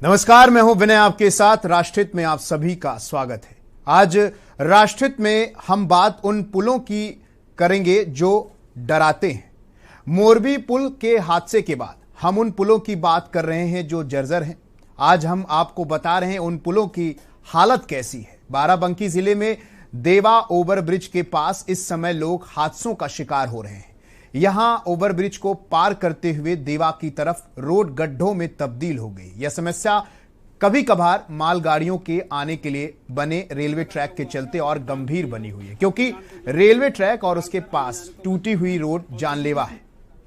नमस्कार, मैं हूं विनय आपके साथ। राष्ट्रहित में आप सभी का स्वागत है। आज राष्ट्रहित में हम बात उन पुलों की करेंगे जो डराते हैं। मोरबी पुल के हादसे के बाद हम उन पुलों की बात कर रहे हैं जो जर्जर हैं। आज हम आपको बता रहे हैं उन पुलों की हालत कैसी है। बाराबंकी जिले में देवा ओवरब्रिज के पास इस समय लोग हादसों का शिकार हो रहे हैं। यहां ओवरब्रिज को पार करते हुए देवा की तरफ रोड गड्ढों में तब्दील हो गई। यह समस्या कभी कभार मालगाड़ियों के आने के लिए बने रेलवे ट्रैक के चलते और गंभीर बनी हुई है, क्योंकि रेलवे ट्रैक और उसके पास टूटी हुई रोड जानलेवा है।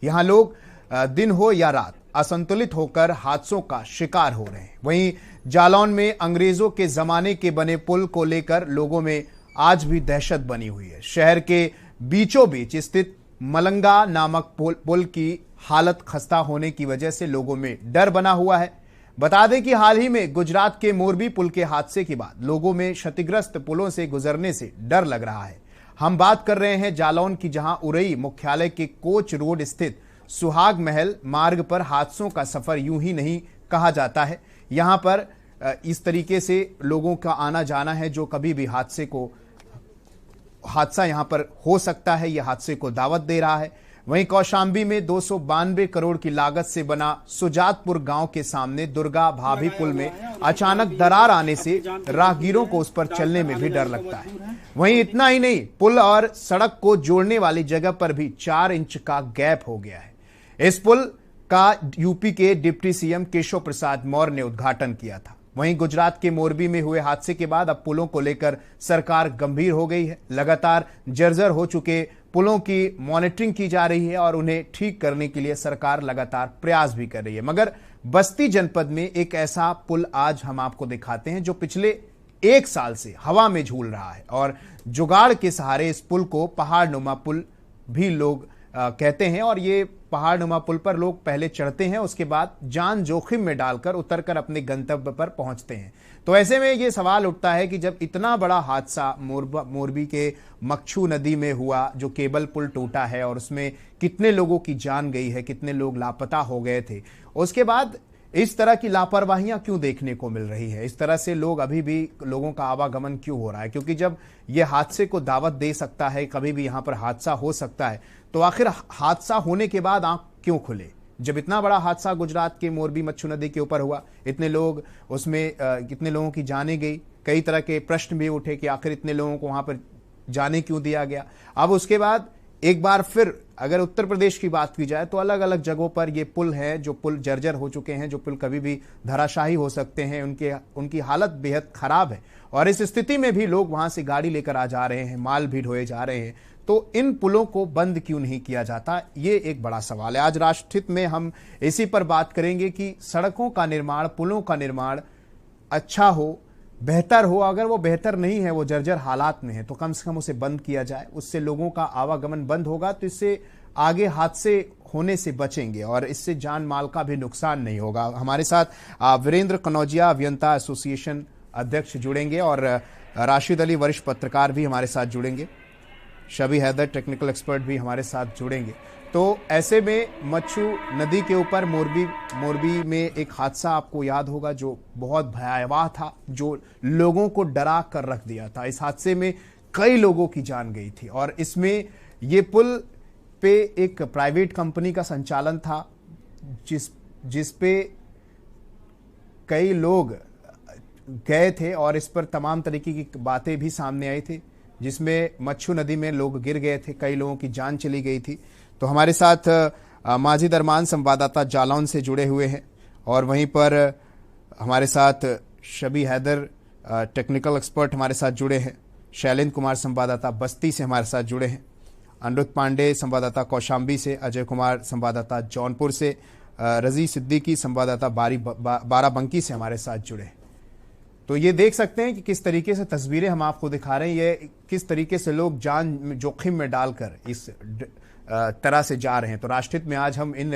यहां लोग दिन हो या रात असंतुलित होकर हादसों का शिकार हो रहे हैं। वहीं जालौन में अंग्रेजों के जमाने के बने पुल को लेकर लोगों में आज भी दहशत बनी हुई है। शहर के बीचों बीच स्थित मलंगा नामक पुल की हालत खस्ता होने की वजह से लोगों में डर बना हुआ है। बता दें कि हाल ही में गुजरात के मोरबी पुल के हादसे के बाद लोगों में क्षतिग्रस्त पुलों से गुजरने से डर लग रहा है। हम बात कर रहे हैं जालौन की, जहां उरई मुख्यालय के कोच रोड स्थित सुहाग महल मार्ग पर हादसों का सफर यूं ही नहीं कहा जाता है। यहां पर इस तरीके से लोगों का आना जाना है जो कभी भी हादसा यहां पर हो सकता है। यह हादसे को दावत दे रहा है। वहीं कौशाम्बी में 292 करोड़ की लागत से बना सुजातपुर गांव के सामने दुर्गा भाभी पुल में अचानक दरार आने से राहगीरों को उस पर चलने में भी डर लगता है। वहीं इतना ही नहीं, पुल और सड़क को जोड़ने वाली जगह पर भी 4 इंच का गैप हो गया है। इस पुल का यूपी के डिप्टी सीएम केशव प्रसाद मौर्य ने उद्घाटन किया था। वहीं गुजरात के मोरबी में हुए हादसे के बाद अब पुलों को लेकर सरकार गंभीर हो गई है। लगातार जर्जर हो चुके पुलों की मॉनिटरिंग की जा रही है और उन्हें ठीक करने के लिए सरकार लगातार प्रयास भी कर रही है। मगर बस्ती जनपद में एक ऐसा पुल आज हम आपको दिखाते हैं जो पिछले 1 साल से हवा में झूल रहा है और जुगाड़ के सहारे इस पुल को पहाड़नुमा पुल भी लोग कहते हैं। और ये पहाड़नुमा पुल पर लोग पहले चढ़ते हैं, उसके बाद जान जोखिम में डालकर उतरकर अपने गंतव्य पर पहुंचते हैं। तो ऐसे में ये सवाल उठता है कि जब इतना बड़ा हादसा मोरबी के मक्छू नदी में हुआ, जो केबल पुल टूटा है और उसमें कितने लोगों की जान गई है, कितने लोग लापता हो गए थे, उसके बाद इस तरह की लापरवाहियां क्यों देखने को मिल रही है? इस तरह से अभी भी लोगों का आवागमन क्यों हो रहा है? क्योंकि जब यह हादसे को दावत दे सकता है, कभी भी यहां पर हादसा हो सकता है, तो आखिर हादसा होने के बाद आंख क्यों खुले? जब इतना बड़ा हादसा गुजरात के मोरबी मच्छू नदी के ऊपर हुआ, इतने लोग उसमें कितने लोगों की जानें गई, कई तरह के प्रश्न भी उठे कि आखिर इतने लोगों को वहां पर जाने क्यों दिया गया। अब उसके बाद एक बार फिर अगर उत्तर प्रदेश की बात की जाए तो अलग अलग जगहों पर ये पुल हैं जो पुल जर्जर हो चुके हैं, जो पुल कभी भी धराशायी हो सकते हैं। उनकी हालत बेहद खराब है और इस स्थिति में भी लोग वहां से गाड़ी लेकर आ जा रहे हैं, माल भी ढोए जा रहे हैं। तो इन पुलों को बंद क्यों नहीं किया जाता, ये एक बड़ा सवाल है। आज राष्ट्रहित में हम इसी पर बात करेंगे कि सड़कों का निर्माण, पुलों का निर्माण अच्छा हो, बेहतर हो। अगर वो बेहतर नहीं है, वो जर्जर हालात में है, तो कम से कम उसे बंद किया जाए। उससे लोगों का आवागमन बंद होगा तो इससे आगे हादसे होने से बचेंगे और इससे जान माल का भी नुकसान नहीं होगा। हमारे साथ वीरेंद्र कनौजिया अभियंता एसोसिएशन अध्यक्ष जुड़ेंगे और राशिद अली वरिष्ठ पत्रकार भी हमारे साथ जुड़ेंगे, शबी हैदर टेक्निकल एक्सपर्ट भी हमारे साथ जुड़ेंगे। तो ऐसे में मच्छू नदी के ऊपर मोरबी में एक हादसा आपको याद होगा जो बहुत भयावह था, जो लोगों को डरा कर रख दिया था। इस हादसे में कई लोगों की जान गई थी और इसमें ये पुल पे एक प्राइवेट कंपनी का संचालन था जिस पे कई लोग गए थे और इस पर तमाम तरीके की बातें भी सामने आई थी, जिसमें मच्छू नदी में लोग गिर गए थे, कई लोगों की जान चली गई थी। तो हमारे साथ माजिद अरमान संवाददाता जालौन से जुड़े हुए हैं और वहीं पर हमारे साथ शबी हैदर टेक्निकल एक्सपर्ट हमारे साथ जुड़े हैं, शैलेंद्र कुमार संवाददाता बस्ती से हमारे साथ जुड़े हैं, अनुरुद्ध पांडे संवाददाता कौशाम्बी से, अजय कुमार संवाददाता जौनपुर से, रजी सिद्दीकी संवाददाता बाराबंकी से हमारे साथ जुड़े हैं। तो ये देख सकते हैं कि किस तरीके से तस्वीरें हम आपको दिखा रहे हैं, ये किस तरीके से लोग जान जोखिम में डालकर इस तरह से जा रहे हैं। तो राष्ट्रहित में आज हम इन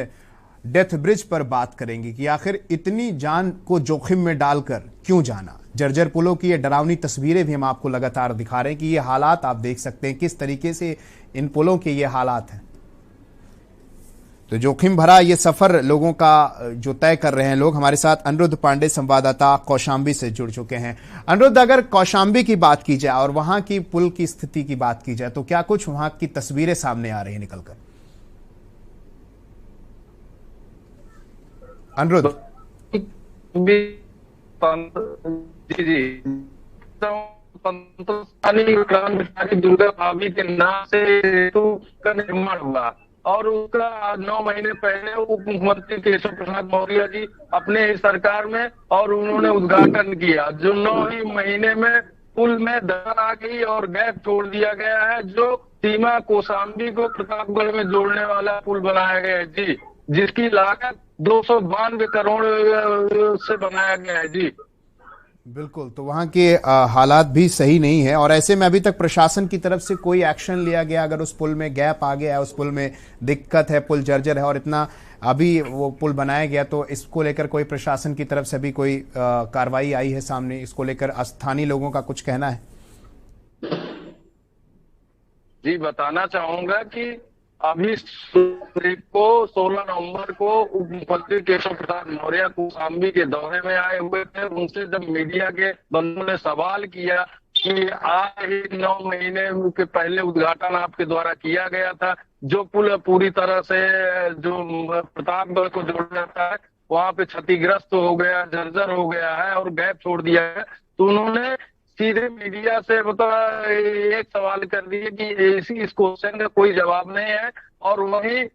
डेथ ब्रिज पर बात करेंगे कि आखिर इतनी जान को जोखिम में डालकर क्यों जाना। जर्जर पुलों की ये डरावनी तस्वीरें भी हम आपको लगातार दिखा रहे हैं कि ये हालात आप देख सकते हैं किस तरीके से इन पुलों के ये हालात हैं। तो जोखिम भरा ये सफर लोगों का जो तय कर रहे हैं लोग। हमारे साथ अनिरुद्ध पांडे संवाददाता कौशाम्बी से जुड़ चुके हैं। अनिरुद्ध, अगर कौशाम्बी की बात की जाए और वहां की पुल की स्थिति की बात की जाए तो क्या कुछ वहां की तस्वीरें सामने आ रही है निकलकर? अनिरुद्ध। जी जी, क्रांतिकारी दुर्गा भाभी के नाम से सेतु का निर्माण हुआ और उसका 9 महीने पहले उप मुख्यमंत्री केशव प्रसाद मौर्य जी अपने ही सरकार में और उन्होंने उद्घाटन किया। जो 9 ही महीने में पुल में दरार आ गई और गैप छोड़ दिया गया है, जो सीमा कौशाम्बी को प्रतापगढ़ में जोड़ने वाला पुल बनाया गया है जी, जिसकी लागत 292 करोड़ से बनाया गया है जी। बिल्कुल, तो वहां के हालात भी सही नहीं है और ऐसे में अभी तक प्रशासन की तरफ से कोई एक्शन लिया गया? अगर उस पुल में गैप आ गया है, उस पुल में दिक्कत है, पुल जर्जर है और इतना अभी वो पुल बनाया गया, तो इसको लेकर कोई प्रशासन की तरफ से भी कोई कार्रवाई आई है सामने? इसको लेकर स्थानीय लोगों का कुछ कहना है? जी, बताना चाहूंगा कि अभी 16 नवंबर को उप मुख्यमंत्री केशव प्रसाद मौर्य कौशाम्बी के दौरे में आए हुए थे। उनसे जब मीडिया के बंधुओं ने सवाल किया कि आज ही 9 महीने के पहले उद्घाटन आपके द्वारा किया गया था, जो पुल पूरी तरह से जो प्रतापगढ़ को जोड़ जाता है वहां पे क्षतिग्रस्त हो गया, जर्जर हो गया है और गैप छोड़ दिया है, तो उन्होंने सीधे मीडिया से एक सवाल कर दिए कि इस क्वेश्चन का कोई जवाब नहीं है। और वहीं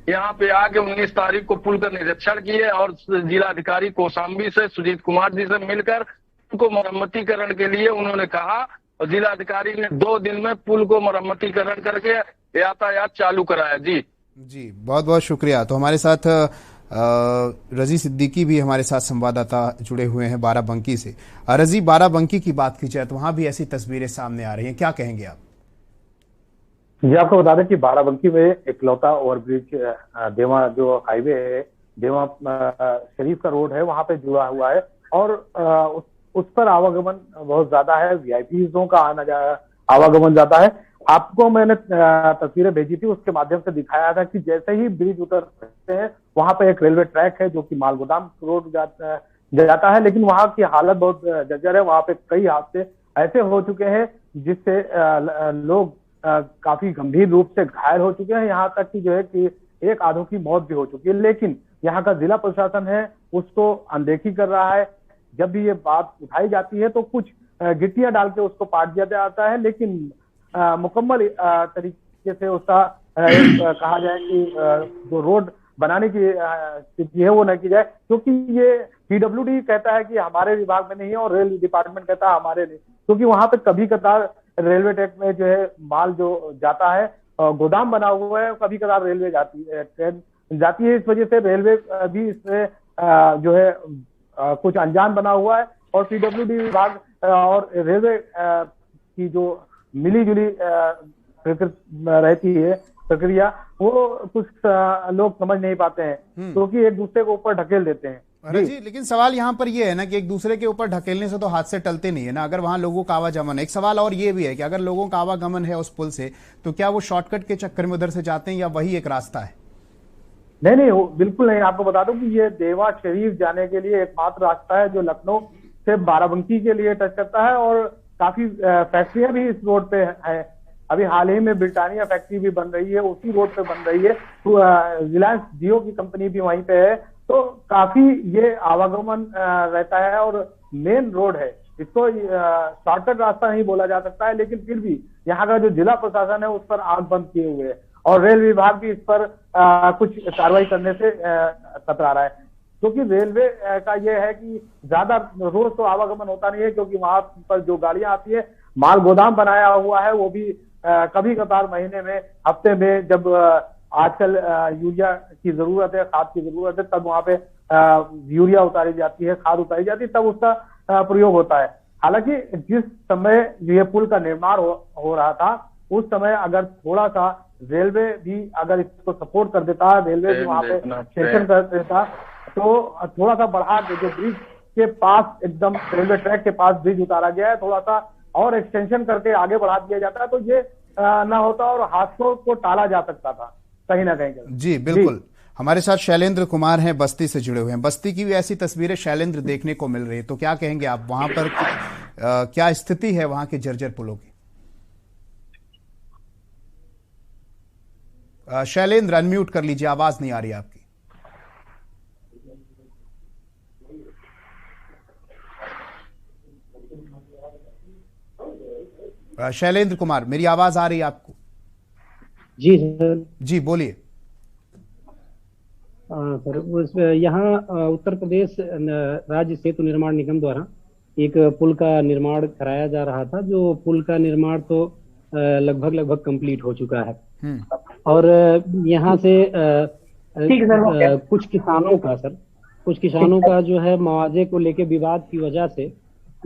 यहाँ पे आके 19 तारीख को पुल का निरीक्षण किए और जिलाधिकारी कौशाम्बी से सुजीत कुमार जी से मिलकर उनको मरम्मतीकरण के लिए उन्होंने कहा और जिलाधिकारी ने 2 दिन में पुल को मरम्मतीकरण करके यातायात चालू कराया। जी जी, बहुत बहुत शुक्रिया। तो हमारे साथ रजी सिद्दीकी भी हमारे साथ संवाददाता जुड़े हुए हैं बाराबंकी से। रजी, बाराबंकी की बात की जाए तो वहां भी ऐसी तस्वीरें सामने आ रही हैं, क्या कहेंगे आप? जी, आपको बता दें कि बाराबंकी में इकलौता ओवरब्रिज देवा जो हाईवे है, देवा शरीफ का रोड है, वहां पे जुड़ा हुआ है और उस पर आवागमन बहुत ज्यादा है, वीआईपीज़ों का आवागमन ज्यादा है। आपको मैंने तस्वीरें भेजी थी, उसके माध्यम से दिखाया था कि जैसे ही ब्रिज उतरते हैं वहां पे एक रेलवे ट्रैक है जो कि मालगोदाम रोड जाता है, लेकिन वहां की हालत बहुत जर्जर है। वहां पे कई हादसे ऐसे हो चुके हैं जिससे लोग काफी गंभीर रूप से घायल हो चुके हैं, यहाँ तक कि जो है कि एक आधों की मौत भी हो चुकी है। लेकिन यहाँ का जिला प्रशासन है उसको अनदेखी कर रहा है। जब भी ये बात उठाई जाती है तो कुछ गिट्टियां डाल के उसको पाट दिया जाता है, लेकिन मुकम्मल तरीके से उसका कहा जाए कि जो रोड बनाने की स्थिति है वो न की जाए, क्योंकि ये पीडब्ल्यूडी कहता है कि हमारे विभाग में नहीं है और रेल डिपार्टमेंट कहता है हमारे नहीं, क्योंकि वहां पे कभी कभार रेलवे ट्रैक में जो है माल जो जाता है गोदाम बना हुआ है, कभी कभार रेलवे जाती है, ट्रेन जाती है। इस वजह से रेलवे भी इससे जो है कुछ अनजान बना हुआ है और पीडब्ल्यूडी विभाग और रेलवे की जो मिली जुली रहती है प्रक्रिया, वो कुछ लोग समझ नहीं पाते हैं, क्योंकि एक दूसरे को ऊपर ढकेल देते हैं। अरे जी, लेकिन सवाल यहाँ पर ये है ना कि एक दूसरे के ऊपर ढकेलने से तो हादसे टलते नहीं है ना। अगर वहां लोगों का आवागमन है, एक सवाल और ये भी है कि अगर लोगों का आवागमन है उस पुल से, तो क्या वो शॉर्टकट के चक्कर में उधर से जाते हैं या वही एक रास्ता है? नहीं नहीं, बिल्कुल नहीं। आपको बता दूं कि ये देवा शरीफ जाने के लिए एकमात्र रास्ता है जो लखनऊ से बाराबंकी के लिए टच करता है और काफी फैक्ट्रियां भी इस रोड पे है। अभी हाल ही में ब्रिटानिया फैक्ट्री भी बन रही है, उसी रोड पे बन रही है। तो रिलायंस जियो की कंपनी भी वहीं पे है, तो काफी ये आवागमन रहता है और मेन रोड है। इसको शॉर्टकट रास्ता नहीं बोला जा सकता है, लेकिन फिर भी यहाँ का जो जिला प्रशासन है उस पर आंख बंद किए हुए है और रेल विभाग भी इस पर कुछ कार्रवाई करने से कतरा रहा है, क्योंकि रेलवे का यह है कि ज्यादा रोज तो आवागमन होता नहीं है, क्योंकि वहां पर जो गाड़ियां आती है माल गोदाम बनाया हुआ है, वो भी कभी कभार महीने में, हफ्ते में, जब आजकल यूरिया की जरूरत है, खाद की जरूरत है, तब वहां पे यूरिया उतारी जाती है, खाद उतारी जाती है, तब उसका प्रयोग होता है। हालांकि जिस समय ये पुल का निर्माण हो रहा था, उस समय अगर थोड़ा सा रेलवे भी अगर इसको सपोर्ट कर देता, रेलवे भी वहां पे एक्सटेंशन कर देता, तो थोड़ा सा बढ़ा के, जो ब्रिज के पास एकदम रेलवे ट्रैक के पास ब्रिज उतारा गया है, थोड़ा सा और एक्सटेंशन करके आगे बढ़ा दिया जाता है, तो ये ना होता और हादसों को टाला जा सकता था कहीं ना कहीं। जी बिल्कुल। हमारे साथ शैलेंद्र कुमार हैं, बस्ती से जुड़े हुए हैं। बस्ती की भी ऐसी तस्वीरें शैलेंद्र देखने को मिल रही है, तो क्या कहेंगे आप वहां पर क्या स्थिति है वहां के जर्जर पुलों की? शैलेंद्र अनम्यूट कर लीजिए, आवाज नहीं आ रही आपकी। शैलेंद्र कुमार, मेरी आवाज आ रही है आपको? जी सर। जी बोलिए। सर यहाँ उत्तर प्रदेश राज्य सेतु निर्माण निगम द्वारा एक पुल का निर्माण कराया जा रहा था, जो पुल का निर्माण तो लगभग कंप्लीट हो चुका है। और यहाँ से कुछ किसानों का जो है मुआवजे को लेके विवाद की वजह से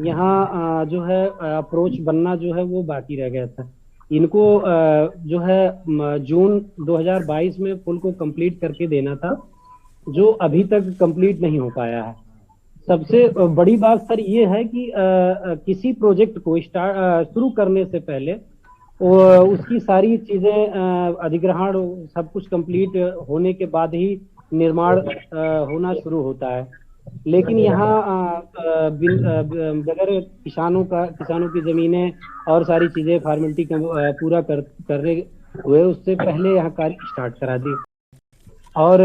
यहाँ जो है अप्रोच बनना जो है वो बाकी रह गया था। इनको जो है जून 2022 में पुल को कंप्लीट करके देना था, जो अभी तक कंप्लीट नहीं हो पाया है। सबसे बड़ी बात सर ये है कि किसी प्रोजेक्ट को शुरू करने से पहले उसकी सारी चीजें अधिग्रहण सब कुछ कंप्लीट होने के बाद ही निर्माण होना शुरू होता है। लेकिन यहाँ बगैर किसानों की जमीनें और सारी चीजें फॉर्मेलिटी पूरा करने हुए उससे पहले यहाँ कार्य स्टार्ट करा दी, और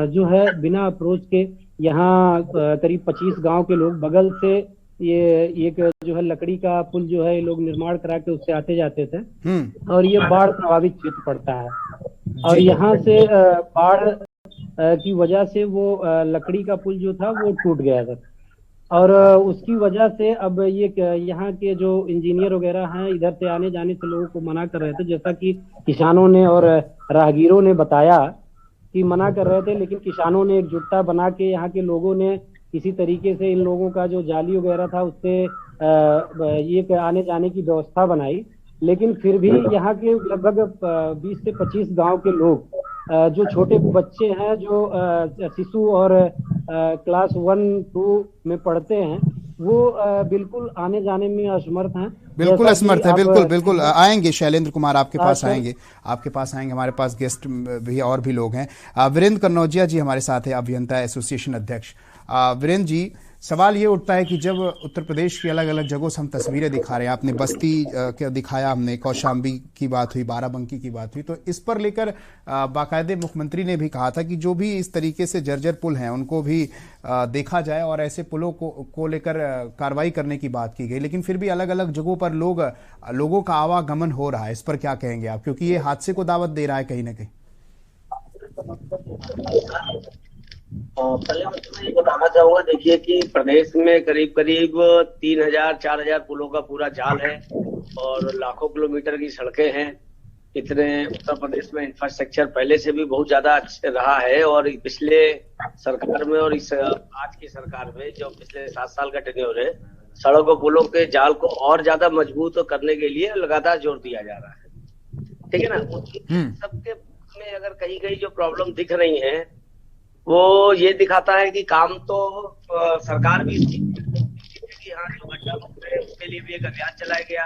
जो है बिना अप्रोच के यहाँ करीब 25 गांव के लोग बगल से ये एक जो है लकड़ी का पुल जो है ये लोग निर्माण करा के उससे आते जाते थे, और ये बाढ़ प्रभावित क्षेत्र पड़ता है। और यहाँ से बाढ़ की वजह से वो लकड़ी का पुल जो था वो टूट गया था, और उसकी वजह से अब ये यहाँ के जो इंजीनियर वगैरह हैं इधर से आने जाने से लोगों को मना कर रहे थे, जैसा कि किसानों ने और राहगीरों ने बताया कि मना कर रहे थे। लेकिन किसानों ने एकजुटता बना के यहाँ के लोगों ने किसी तरीके से इन लोगों का जो जाली वगैरह था उससे ये आने जाने की व्यवस्था बनाई। लेकिन फिर भी यहाँ के लगभग 20 से 25 गांव के लोग जो छोटे बच्चे हैं, जो शिशु और क्लास 1-2 में पढ़ते हैं, वो बिल्कुल आने जाने में असमर्थ हैं। बिल्कुल असमर्थ है। बिल्कुल आएंगे शैलेंद्र कुमार, आपके पास आएंगे, हमारे पास गेस्ट भी और भी लोग हैं। वीरेंद्र कन्नौजिया जी हमारे साथ है, अभियंता एसोसिएशन अध्यक्ष। वीरेंद्र जी, सवाल ये उठता है कि जब उत्तर प्रदेश की अलग अलग जगहों से हम तस्वीरें दिखा रहे हैं, आपने बस्ती के दिखाया, हमने कौशाम्बी की बात हुई, बाराबंकी की बात हुई, तो इस पर लेकर बाकायदे मुख्यमंत्री ने भी कहा था कि जो भी इस तरीके से जर्जर पुल हैं उनको भी देखा जाए और ऐसे पुलों को लेकर कार्रवाई करने की बात की गई। लेकिन फिर भी अलग अलग जगहों पर लोगों का आवागमन हो रहा है, इस पर क्या कहेंगे आप, क्योंकि ये हादसे को दावत दे रहा है कहीं ना कहीं? पहले मैं ये बताना चाहूंगा, देखिए कि प्रदेश में करीब 3000-4000 पुलों का पूरा जाल है और लाखों किलोमीटर की सड़कें हैं। इतने उत्तर प्रदेश में इंफ्रास्ट्रक्चर पहले से भी बहुत ज्यादा अच्छा रहा है, और पिछले सरकार में और इस आज की सरकार में जो पिछले 7 साल का टेन्योर है, सड़कों पुलों के जाल को और ज्यादा मजबूत करने के लिए लगातार जोर दिया जा रहा है। ठीक है ना। सबके में अगर कहीं कहीं जो प्रॉब्लम दिख रही है वो ये दिखाता है कि काम तो सरकार भी कि हाँ जो गड्ढा है उसके लिए भी एक अभियान चलाया गया,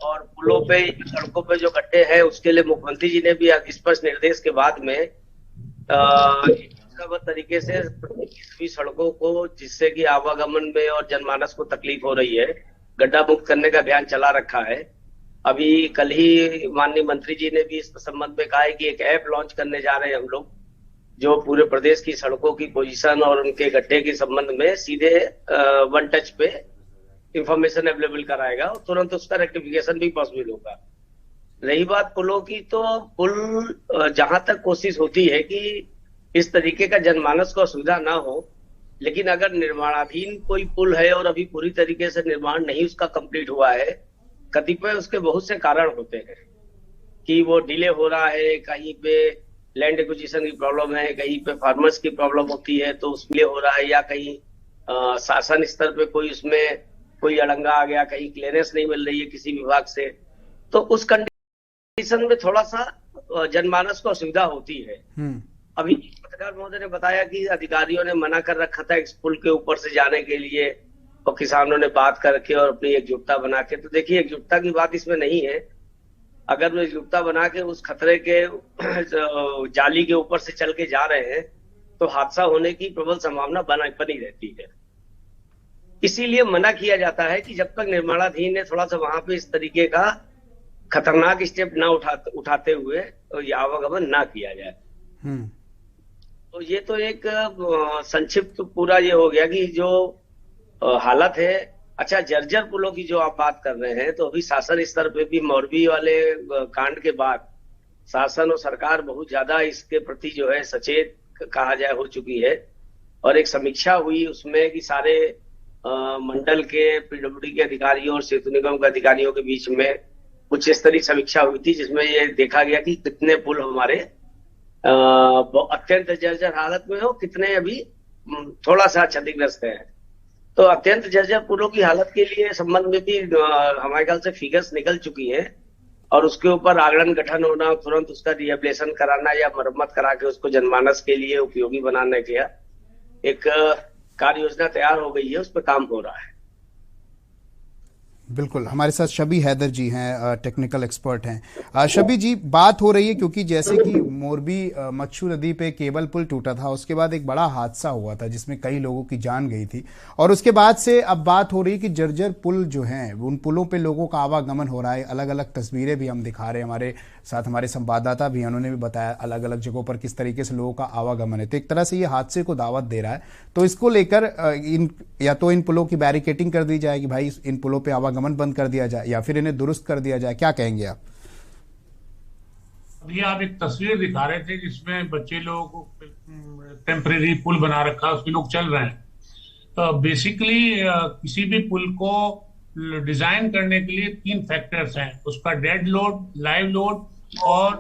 और पुलों पे सड़कों पे जो गड्ढे हैं उसके लिए मुख्यमंत्री जी ने भी स्पष्ट निर्देश के बाद में तरीके से सभी सड़कों को, जिससे कि आवागमन में और जनमानस को तकलीफ हो रही है, गड्ढा मुक्त करने का अभियान चला रखा है। अभी कल ही माननीय मंत्री जी ने भी इस संबंध में कहा है कि एक ऐप लॉन्च करने जा रहे हैं हम लोग, जो पूरे प्रदेश की सड़कों की पोजीशन और उनके गड्ढे के संबंध में सीधे वन टच पे इंफॉर्मेशन अवेलेबल कराएगा और तुरंत उसका रेक्टिफिकेशन भी पॉसिबल होगा। रही बात पुलों की, तो पुल जहां तक कोशिश होती है कि इस तरीके का जनमानस को असुविधा ना हो, लेकिन अगर निर्माणाधीन कोई पुल है और अभी पूरी तरीके से निर्माण नहीं उसका कंप्लीट हुआ है, कतिपय उसके बहुत से कारण होते हैं कि वो डिले हो रहा है, कहीं पे लैंड एक्विजिशन की प्रॉब्लम है, कहीं पे फार्मर्स की प्रॉब्लम होती है तो उसमें हो रहा है, या कहीं शासन स्तर पे कोई अड़ंगा आ गया, कहीं क्लियरेंस नहीं मिल रही है किसी विभाग से, तो उस कंडीशन में थोड़ा सा जनमानस को असुविधा होती है। अभी पत्रकार महोदय ने बताया कि अधिकारियों ने मना कर रखा था इस पुल के ऊपर से जाने के लिए, और किसानों ने बात करके और अपनी एकजुटता बना के, तो देखिए एकजुटता की बात इसमें नहीं है, अगर वो एकजुटता बना के उस खतरे के जाली के ऊपर से चल के जा रहे हैं तो हादसा होने की प्रबल संभावना बनी रहती है। इसीलिए मना किया जाता है कि जब तक निर्माणाधीन है थोड़ा सा वहां पे इस तरीके का खतरनाक स्टेप ना उठाते हुए तो ये आवागमन ना किया जाए। तो ये तो एक संक्षिप्त पूरा ये हो गया कि जो हालत है। अच्छा, जर्जर पुलों की जो आप बात कर रहे हैं, तो अभी शासन स्तर पे भी मोरबी वाले कांड के बाद शासन और सरकार बहुत ज्यादा इसके प्रति जो है सचेत कहा जाए हो चुकी है, और एक समीक्षा हुई उसमें कि सारे मंडल के पीडब्ल्यूडी के अधिकारियों और सेतु निगम के अधिकारियों के बीच में उच्च स्तरीय समीक्षा हुई थी, जिसमें ये देखा गया कि कितने पुल हमारे अत्यंत जर्जर हालत में हो, कितने अभी थोड़ा सा क्षतिग्रस्त है। तो अत्यंत जर्जर पुलों की हालत के लिए संबंध में भी हमारे ख्याल से फिगर्स निकल चुकी है, और उसके ऊपर आगरण गठन होना, तुरंत उसका रिहेबिलिटेशन कराना या मरम्मत करा के उसको जनमानस के लिए उपयोगी बनाने के एक कार्य योजना तैयार हो गई है, उस पर काम हो रहा है। बिल्कुल, हमारे साथ शबी हैदर जी हैं, टेक्निकल एक्सपर्ट हैं। शबी जी, बात हो रही है क्योंकि जैसे कि मोरबी मच्छू नदी पे केबल पुल टूटा था, उसके बाद एक बड़ा हादसा हुआ था जिसमें कई लोगों की जान गई थी, और उसके बाद से अब बात हो रही है कि जर्जर पुल जो हैं उन पुलों पे लोगों का आवागमन हो रहा है। अलग अलग तस्वीरें भी हम दिखा रहे हैं, हमारे साथ हमारे संवाददाता भी हैं, उन्होंने भी बताया अलग अलग जगहों पर किस तरीके से लोगों का आवागमन है। तो एक तरह से ये हादसे को दावत दे रहा है। तो इसको लेकर या तो इन पुलों की बैरिकेटिंग कर दी जाएगी, भाई इन पुलों पे आवागमन बंद कर दिया जाए, या फिर इन्हें दुरुस्त कर दिया जाए, क्या कहेंगे आप? अभी आप एक तस्वीर दिखा रहे थे जिसमें बच्चे लोगों को टेम्परेरी पुल बना रखा है, उस पर लोग चल रहे हैं। तो बेसिकली किसी भी पुल को डिजाइन करने के लिए 3 फैक्टर्स हैं, उसका डेड लोड, लाइव लोड और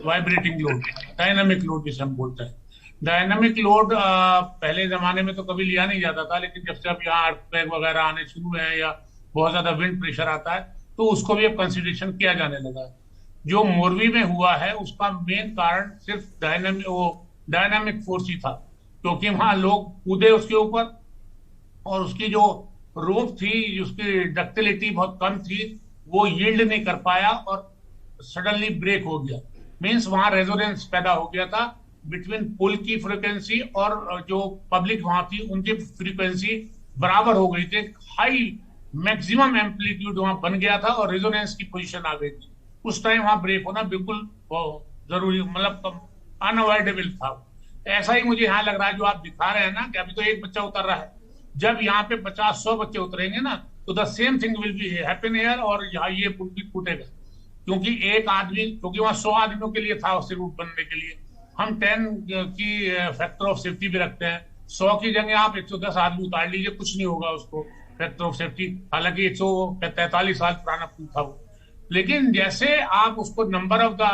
वाइब्रेटिंग लोड, डायनामिक लोड जिसे हम बोलते हैं। डायनामिक लोड पहले जमाने में तो कभी लिया नहीं जाता था, लेकिन जब से अब यहाँ अर्थक्वेक वगैरह आने शुरू हुए हैं या बहुत ज्यादा विंड प्रेशर आता है तो उसको भी अब कंसिडरेशन किया जाने लगा है। जो मोरबी में हुआ है उसका मेन कारण सिर्फ डायनामिक फोर्स ही था, क्योंकि वहां लोग कूदे उसके ऊपर और उसकी जो रोप थी, उसकी डक्टिलिटी बहुत कम थी, वो यील्ड नहीं कर पाया और सडनली ब्रेक हो गया। मीन्स वहां रेजोनेंस पैदा हो गया था बिटवीन पुल की फ्रीक्वेंसी और जो पब्लिक वहां थी उनकी फ्रीक्वेंसी बराबर हो गई थी। हाई मैक्सिमम एम्पलीट्यूड वहां बन गया था और रेजोनेंस की पोजीशन आ गई थी। उस टाइम वहां ब्रेक होना बिल्कुल जरूरी, मतलब अनअवॉइडेबल था। ऐसा ही मुझे यहाँ लग रहा है जो आप दिखा रहे हैं ना, कि अभी तो एक बच्चा उतर रहा है, जब यहाँ पे 50-100 बच्चे उतरेंगे ना तो the same thing will be happen here, और यहाँ ये पुल भी टूटेगा। क्योंकि एक आदमी, क्योंकि वहां 100 आदमियों के लिए था उससे रूट बनने के लिए, हम 10 की फैक्टर ऑफ सेफ्टी भी रखते हैं। 100 की जगह आप 110 आदमी उतार लीजिए, कुछ नहीं होगा उसको फैक्टर ऑफ सेफ्टी। हालांकि 143 साल पुराना पुल था वो, लेकिन जैसे आप उसको नंबर ऑफ द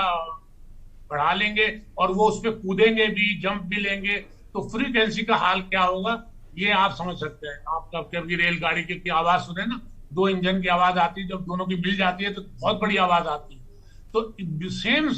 बढ़ा लेंगे और वो उस पर कूदेंगे भी, जंप भी लेंगे, तो फ्रीक्वेंसी का हाल क्या होगा ये आप समझ सकते हैं। आप कभी रेलगाड़ी की आवाज सुने ना, 2 इंजन की आवाज आती है, जब दोनों की मिल जाती है तो बहुत बड़ी आवाज आती है। तो same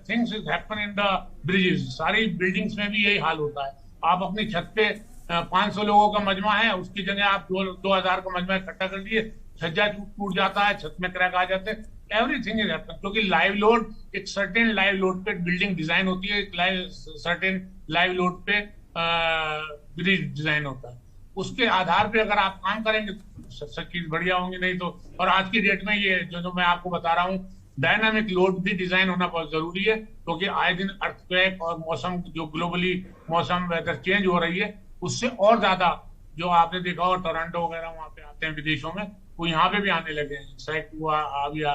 things is happen in the bridges. सारी बिल्डिंग्स में भी यही हाल होता है। आप अपनी छत पे 500 लोगों का मजमा है, उसकी जगह आप 2000 का मजमा इकट्ठा कर दिए, छज्जा टूट जाता है, छत में क्रैक आ जाते हैं, एवरीथिंग इज हैपन। क्योंकि लाइव लोड, एक सर्टेन लाइव लोड पे बिल्डिंग डिजाइन होती है, एक सर्टेन लाइव लोड पे ब्रिज डिजाइन होता है। उसके आधार पे अगर आप काम करेंगे तो सब चीज बढ़िया होंगी। नहीं तो, और आज की डेट में ये जो मैं आपको बता रहा हूँ, डायनामिक लोड भी डिजाइन होना बहुत जरूरी है, क्योंकि आए दिन अर्थक्वेक और मौसम, जो ग्लोबली मौसम वेदर चेंज हो रही है, उससे और ज्यादा जो आपने देखा हो टोरंटो वगैरह वहां पे आते हैं विदेशों में, वो यहाँ पे भी आने लगे हैं। सैक हुआ अब, या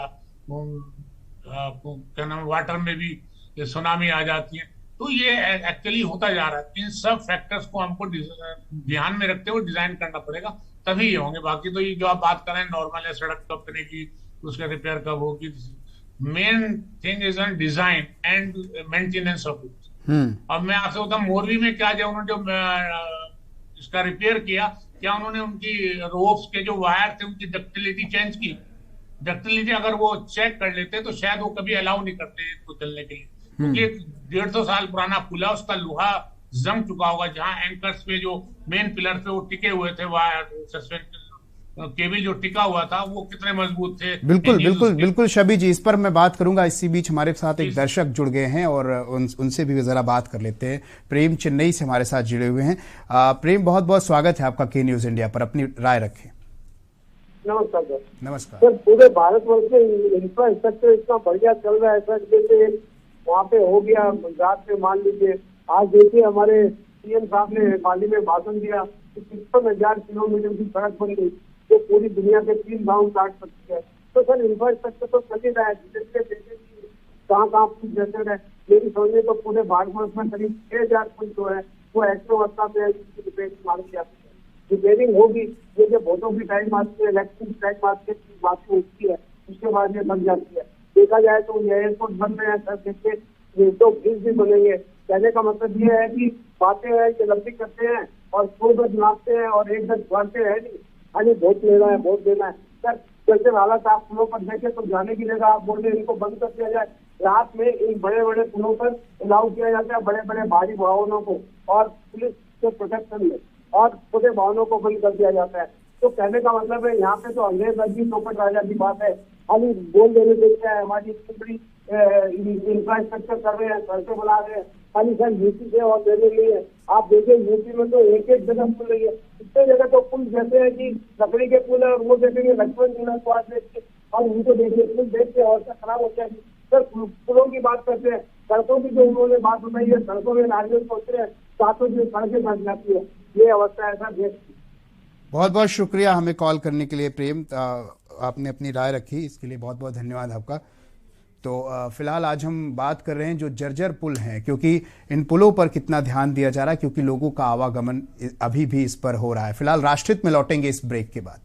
क्या नाम, वाटर में भी सुनामी आ जाती है। तो ये एक्चुअली होता जा रहा है। इन सब फैक्टर्स को हमको ध्यान में रखते हुए डिजाइन करना पड़ेगा, तभी ये होंगे। बाकी तो ये जो आप बात कर रहे हैं नॉर्मल है, सड़क कब बनेगी, उसका रिपेयर कब होगी, main thing is on design and maintenance of it. अब मैं आपसे बताऊं मोरबी में क्या, जब उन्होंने जो इसका रिपेयर किया, क्या उन्होंने उनकी रोप्स के जो वायर थे उनकी डक्टिलिटी चेंज की? डक्टिलिटी अगर वो चेक कर लेते तो शायद वो कभी अलाउ नहीं करते इसको चलने के लिए, क्योंकि 150 साल पुराना पुल है, उसका लोहा जम चुका होगा। जहां एंकर्स पे, जो मेन पिलर पे वो टिके हुए थे वायर सस्पेंशन, केबल जो टिका हुआ था वो कितने मजबूत थे। बिल्कुल बिल्कुल बिल्कुल शबी जी, इस पर मैं बात करूंगा। इसी बीच हमारे साथ एक दर्शक जुड़ गए हैं और उनसे भी जरा बात कर लेते हैं। प्रेम चेन्नई से हमारे साथ जुड़े हुए हैं। प्रेम, बहुत बहुत स्वागत है आपका के न्यूज इंडिया पर, अपनी राय रखें। नमस्कार सर। नमस्कार सर, पूरे भारतवर्ष में इंफ्रास्ट्रक्चर इतना बढ़िया चल रहा है सर, जैसे वहाँ पे हो गया गुजरात में, मान लीजिए आज देखिए हमारे सीएम साहब ने हाल ही में भाषण दिया कि 55,000 किलोमीटर की सड़क बन गई जो पूरी दुनिया के 3 गाँव काट सकती है। तो सर इंफ्रास्ट्रक्चर तो चल ही रहा है, कहाँ कहाँ पुल जैसे है। मेरी समझ में तो पूरे भारतवर्ष में करीब 6,000 पुल जो है वो ऐसे अवस्था पे है जिसकी इस्तेमाल किया रिपेयरिंग होगी। ये जो वोटों की टाइम आती है, इलेक्शन टाइम आती है, बात उठती है, उसके बाद ये बन जाती है। देखा जाए तो ये एयरपोर्ट बन रहे हैं सर, देखिए तो ब्रिज भी बनेंगे। कहने का मतलब ये है कि बातें हैं कि लंबी करते हैं और 100 गज नापते हैं और 1 गज बढ़ते हैं नहीं, खाली वोट लेना है, वोट देना है। सर जैसे हालात आप पुलों पर देखे तो जाने की जगह आप बोल रहे इनको बंद कर दिया जाए। रात में इन बड़े बड़े पुलों पर अलाउ किया जाता है बड़े बड़े भारी वाहनों को, और पुलिस के प्रोटेक्शन में, और छोटे वाहनों को बंद कर दिया जाता है। तो कहने का मतलब है यहाँ पे तो अंग्रेज अजीब चौपट राजा की बात है, खाली बोल देने से क्या है। हमारी इतनी इंफ्रास्ट्रक्चर कर रहे हैं, सड़कें बना रहे हैं, खाली सर यूपी से और देने के लिए। आप देखिए यूपी में तो एक एक जगह पुल रही है, इतने जगह तो पुल जैसे है कि लकड़ी के पुल है, और वो देखेंगे लक्ष्मण जी ने स्वाद देख के, और उनको देखिए पुल देख के और खराब हो जाएगी। सर पुलों की बात करते हैं, सड़कों की जो उन्होंने बात बताई है, सड़कों में नारियल पहुंच रहे हैं, सातों दिन सड़कें बन जाती है। ये अवस्था है सर देश की। बहुत बहुत शुक्रिया हमें कॉल करने के लिए प्रेम, आपने अपनी राय रखी, इसके लिए बहुत बहुत धन्यवाद आपका। तो फिलहाल आज हम बात कर रहे हैं जो जर्जर पुल हैं, क्योंकि इन पुलों पर कितना ध्यान दिया जा रहा है, क्योंकि लोगों का आवागमन अभी भी इस पर हो रहा है। फिलहाल राष्ट्रहित में लौटेंगे इस ब्रेक के बाद।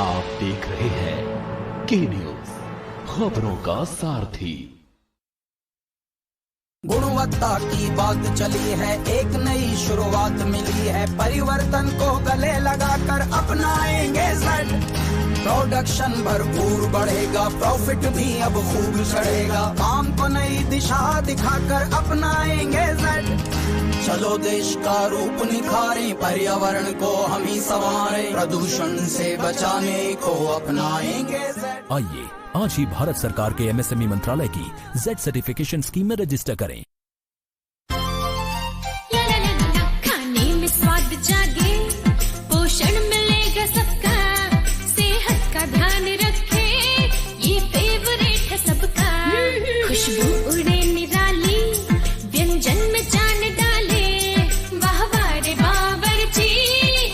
आप देख रहे हैं के न्यूज, खबरों का सारथी। गुणवत्ता की बात चली है, एक नई शुरुआत मिली है, परिवर्तन को गले लगाकर अपनाएंगे जेड। प्रोडक्शन भरपूर बढ़ेगा, प्रॉफिट भी अब खूब चढ़ेगा, काम को नई दिशा दिखाकर अपनाएंगे जेड। चलो देश का रूप निखारें, पर्यावरण को हम ही संवारें, प्रदूषण से बचाने को अपनाएंगे जेड। आइए आज ही भारत सरकार के एमएसएमई मंत्रालय की जेड सर्टिफिकेशन स्कीम में रजिस्टर करें। खाने में स्वाद जागे, पोषण मिलेगा सबका, सेहत का ध्यान रखे, ये फेवरेट है सबका। खुशबू उड़े निराली, व्यंजन में जान डाले, वाह वाह रे बावर्ची,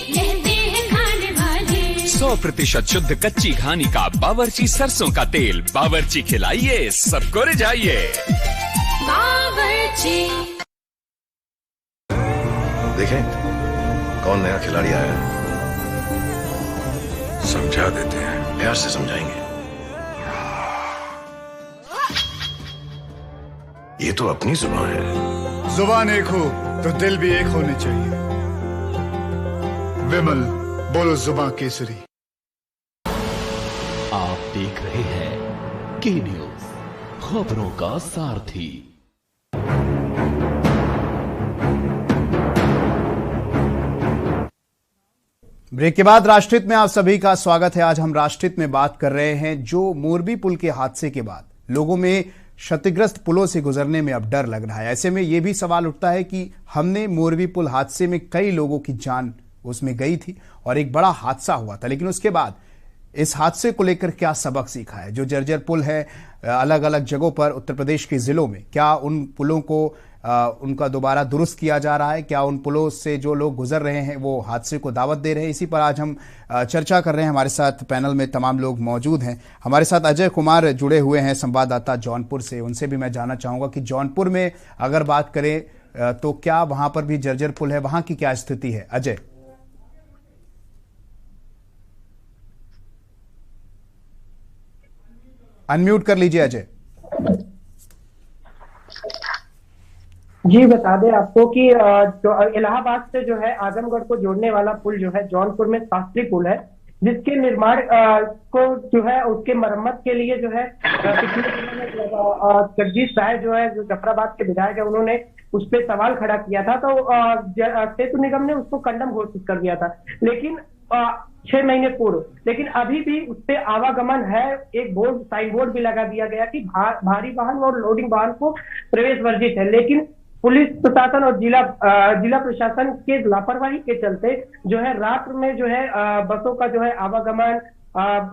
कहते हैं खाने वाले। 100% शुद्ध कच्ची घानी का बावर्ची सरसों का तेल, बावर्ची खिलाइए सबको रिझाइए। बावर्ची। देखें कौन नया खिलाड़ी आया है, समझा देते हैं, प्यार से समझाएंगे। ये तो अपनी जुबान है। जुबान एक हो तो दिल भी एक होने चाहिए। विमल बोलो जुबान केसरी। आप देख रहे हैं के न्यूज, खबरों का सारथी। ब्रेक के बाद राष्ट्रहित में आप सभी का स्वागत है। आज हम राष्ट्रहित में बात कर रहे हैं जो मोरबी पुल के हादसे के बाद लोगों में क्षतिग्रस्त पुलों से गुजरने में अब डर लग रहा है। ऐसे में यह भी सवाल उठता है कि हमने मोरबी पुल हादसे में कई लोगों की जान उसमें गई थी और एक बड़ा हादसा हुआ था, लेकिन उसके बाद इस हादसे को लेकर क्या सबक सीखा है। जो जर्जर पुल है अलग अलग जगहों पर उत्तर प्रदेश के जिलों में, क्या उन पुलों को उनका दोबारा दुरुस्त किया जा रहा है, क्या उन पुलों से जो लोग गुजर रहे हैं वो हादसे को दावत दे रहे हैं। इसी पर आज हम चर्चा कर रहे हैं। हमारे साथ पैनल में तमाम लोग मौजूद हैं। हमारे साथ अजय कुमार जुड़े हुए हैं, संवाददाता जौनपुर से। उनसे भी मैं जानना चाहूंगा कि जौनपुर में अगर बात करें तो क्या वहां पर भी जर्जर पुल है, वहां की क्या स्थिति है। अजय, अनम्यूट कर लीजिए अजय। जी बता दें आपको कि जो इलाहाबाद से जो है आजमगढ़ को जोड़ने वाला पुल जो है जौनपुर में शास्त्री पुल है, जिसके निर्माण को जो है उसके मरम्मत के लिए जो है पिछले दिनों में जगदीश राय जो है जो जफराबाद के विधायक है उन्होंने उस पर सवाल खड़ा किया था, तो सेतु निगम ने उसको कंडम घोषित कर दिया था, लेकिन 6 महीने पूर्व। लेकिन अभी भी उस पर आवागमन है, एक बोर्ड साइन बोर्ड भी लगा दिया गया कि भारी वाहन और लोडिंग वाहन को प्रवेश वर्जित है, लेकिन पुलिस प्रशासन और जिला प्रशासन के लापरवाही के चलते जो है रात में जो है बसों का जो है आवागमन,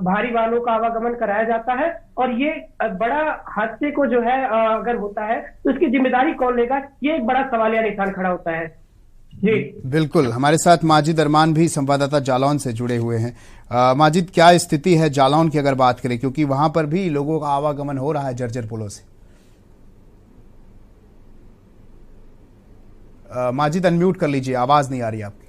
भारी वाहनों का आवागमन कराया जाता है, और ये बड़ा हादसे को जो है अगर होता है तो इसकी जिम्मेदारी कौन लेगा, ये एक बड़ा सवालिया निशान खड़ा होता है। जी बिल्कुल, हमारे साथ माजिद अरमान भी संवाददाता जालौन से जुड़े हुए हैं। माजिद, क्या स्थिति है जालौन की अगर बात करें, क्योंकि वहां पर भी लोगों का आवागमन हो रहा है जर्जर पुलों से। माजिद अनम्यूट कर लीजिए, आवाज नहीं आ रही आपकी।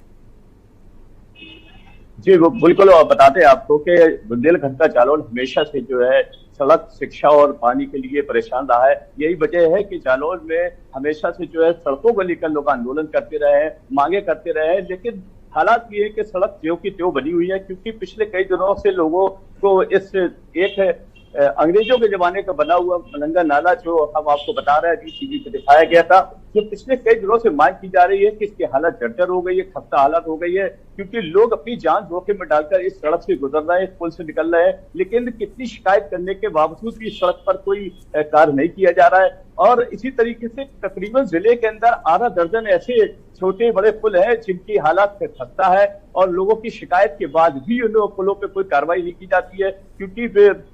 जी बिल्कुल, बताते हैं आपको कि बुंदेलखंड का जालौन हमेशा से जो है सड़क, शिक्षा और पानी के लिए परेशान रहा है। यही वजह है कि जालौन में हमेशा से जो है सड़कों को लेकर लोग आंदोलन करते रहे हैं, मांगे करते रहे हैं, लेकिन हालात ये है कि सड़क ज्यों की त्यों बनी हुई है, क्योंकि पिछले कई दिनों से लोगों को इस एक अंग्रेजों के जमाने का बना हुआ मलंगा नाला जो हम आपको बता रहे हैं, अभी टीवी पे दिखाया गया था, जो पिछले कई दिनों से मांग की जा रही है कि इसकी हालत जर्जर हो गई है, खस्ता हालत हो गई है, क्योंकि लोग अपनी जान जोखिम में डालकर इस सड़क से गुजर रहे हैं, इस पुल से निकल रहे हैं, लेकिन कितनी शिकायत करने के बावजूद भी इस सड़क पर कोई कार्य नहीं किया जा रहा है। और इसी तरीके से तकरीबन जिले के अंदर आधा दर्जन ऐसे छोटे बड़े पुल हैं जिनकी हालत खस्ता है, और लोगों की शिकायत के बाद भी उन पुलों पर कोई कार्रवाई नहीं की जाती है, क्योंकि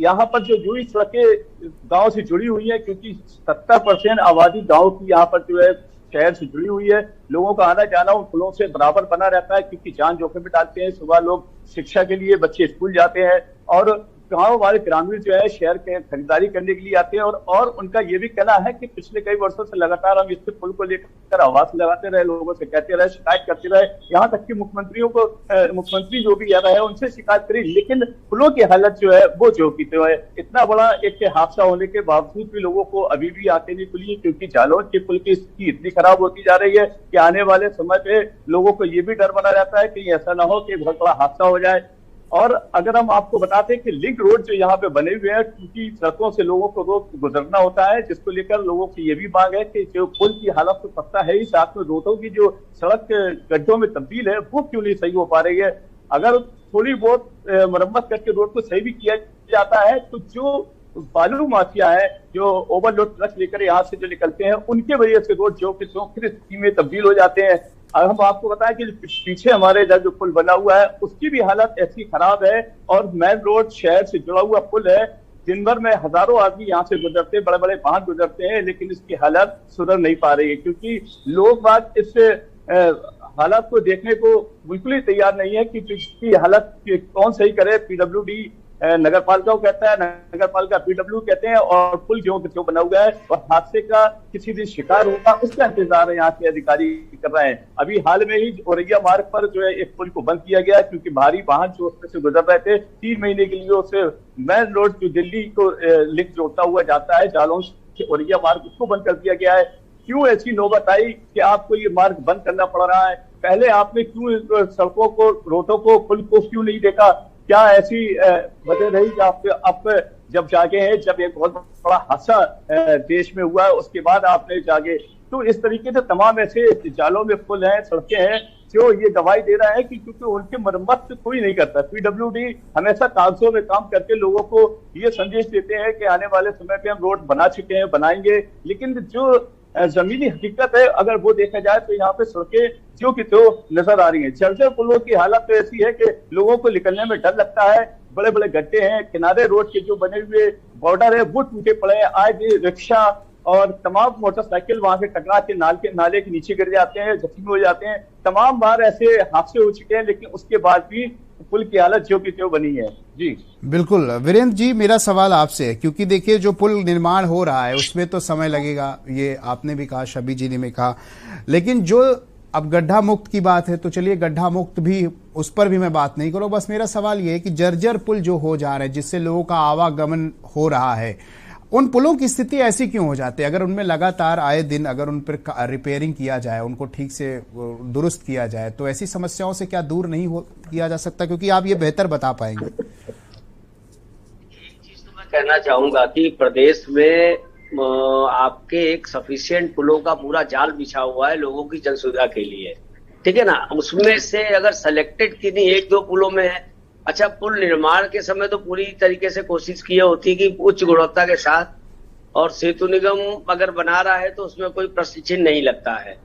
यहाँ पर जो ही सड़कें गांव से जुड़ी हुई है, क्योंकि 70% आबादी गांव की यहाँ पर जो है शहर से जुड़ी हुई है, लोगों का आना जाना उन पुलों से बराबर बना रहता है, क्योंकि जान जोखिम में डालते हैं। सुबह लोग शिक्षा के लिए बच्चे स्कूल जाते हैं, और गांव वाले ग्रामीण जो है शहर के खरीदारी करने के लिए आते हैं, और उनका ये भी कहना है कि पिछले कई वर्षों से लगातार हम इस पुल को लेकर आवाज लगाते रहे, लोगों से कहते रहे, शिकायत करते रहे, यहाँ तक कि मुख्यमंत्री जो भी आ रहे हैं उनसे शिकायत करी, लेकिन पुलों की हालत जो है वो जो की तो है। इतना बड़ा एक हादसा होने के बावजूद भी लोगों को अभी भी आंखें नहीं खुली, क्योंकि जालौन के पुल की स्थिति इतनी खराब होती जा रही है कि आने वाले समय पे लोगों को ये भी डर बना रहता है कि ऐसा ना हो कि बहुत बड़ा हादसा हो जाए। और अगर हम आपको बताते हैं कि लिंक रोड जो यहाँ पे बने हुए हैं, क्योंकि सड़कों से लोगों को रोज गुजरना होता है, जिसको लेकर लोगों की ये भी मांग है कि जो पुल की हालत तो पक्का है ही, साथ में रोडों की जो सड़क गड्ढों में तब्दील है वो क्यों नहीं सही हो पा रही है। अगर थोड़ी बहुत मरम्मत करके रोड को सही भी किया जाता है तो जो बालू माफिया है, जो ओवरलोड ट्रक लेकर यहाँ से जो निकलते हैं, उनके वजह से रोड जो फिर स्थिति में तब्दील हो जाते हैं। अब हम आपको बताएं कि पीछे हमारे इधर जो पुल बना हुआ है उसकी भी हालत ऐसी खराब है, और मेन रोड शहर से जुड़ा हुआ पुल है, दिन भर में हजारों आदमी यहाँ से गुजरते हैं, बड़े बड़े वाहन गुजरते हैं, लेकिन इसकी हालत सुधर नहीं पा रही है, क्योंकि लोग बात इस हालत को देखने को बिल्कुल ही तैयार नहीं है कि इसकी हालत कौन सही करे। PWD नगर पालिका को कहता है, नगर पालिका PW कहते हैं, और पुल जो बना हुआ है और हादसे का किसी दिन शिकार होगा उसका इंतजार है यहाँ के अधिकारी कर रहे हैं। अभी हाल में ही औरैया मार्ग पर जो है एक पुल को बंद किया गया, क्योंकि भारी वाहन जो उसमें से गुजर रहे थे, 3 महीने के लिए उसे मेन रोड जो दिल्ली को लिंक जोड़ता हुआ जाता है जालौन से औरैया मार्ग, उसको बंद कर दिया गया है। क्यों ऐसी नौबत आई कि आपको ये मार्ग बंद करना पड़ रहा है? पहले आपने क्यों सड़कों को, रोडों को, पुल को क्यों नहीं देखा? क्या ऐसी वजह रही कि आप जब जागे हैं, जब एक बहुत बड़ा हादसा देश में हुआ है उसके बाद आपने जागे? तो इस तरीके से तमाम ऐसे जालों में पुल हैं, सड़कें हैं जो ये गवाही दे रहा है कि क्योंकि उनके मरम्मत कोई नहीं करता। PWD हमेशा कागजों में काम करके लोगों को ये संदेश देते हैं कि आने वाले समय पे हम रोड बना चुके हैं, बनाएंगे, लेकिन जो जमीनी हकीकत है अगर वो देखा जाए तो यहाँ पे सड़कें जो कि तो नजर आ रही हैं। जर्जर पुलों की हालत तो ऐसी है कि लोगों को निकलने में डर लगता है, बड़े बड़े गड्ढे हैं, किनारे रोड के जो बने हुए बॉर्डर है वो टूटे पड़े हैं, आज रिक्शा और तमाम मोटरसाइकिल वहां से टकरा के नाले के नीचे गिर जाते हैं, जख्मी हो जाते हैं। तमाम बार ऐसे हादसे हो चुके हैं, लेकिन उसके बाद भी पुल की हालत जो की त्यों बनी है। जी बिल्कुल वीरेंद्र जी, मेरा सवाल आपसे है, क्योंकि देखिए जो पुल निर्माण हो रहा है उसमें तो समय लगेगा, ये आपने भी कहा, शबी जी ने भी कहा, लेकिन जो अब गड्ढा मुक्त की बात है तो चलिए गड्ढा मुक्त भी, उस पर भी मैं बात नहीं करूं। बस मेरा सवाल ये है कि जर्जर पुल जो हो जा रहा है जिससे लोगों का आवागमन हो रहा है, उन पुलों की स्थिति ऐसी क्यों हो जाती है? अगर उनमें लगातार आए दिन अगर उन पर रिपेयरिंग किया जाए, उनको ठीक से दुरुस्त किया जाए, तो ऐसी समस्याओं से क्या दूर नहीं किया जा सकता? क्योंकि आप ये बेहतर बता पाएंगे। एक चीज तो मैं कहना चाहूंगा कि प्रदेश में आपके एक सफिशिएंट पुलों का पूरा जाल बिछा हुआ है लोगों की जन सुविधा के लिए, ठीक है ना। उसमें से अगर सेलेक्टेड किन्हीं 1-2 पुलों में है, अच्छा पुल निर्माण के समय तो पूरी तरीके से कोशिश की होती कि उच्च गुणवत्ता के साथ, और सेतु निगम अगर बना रहा है तो उसमें कोई प्रश्न चिन्ह नहीं लगता है,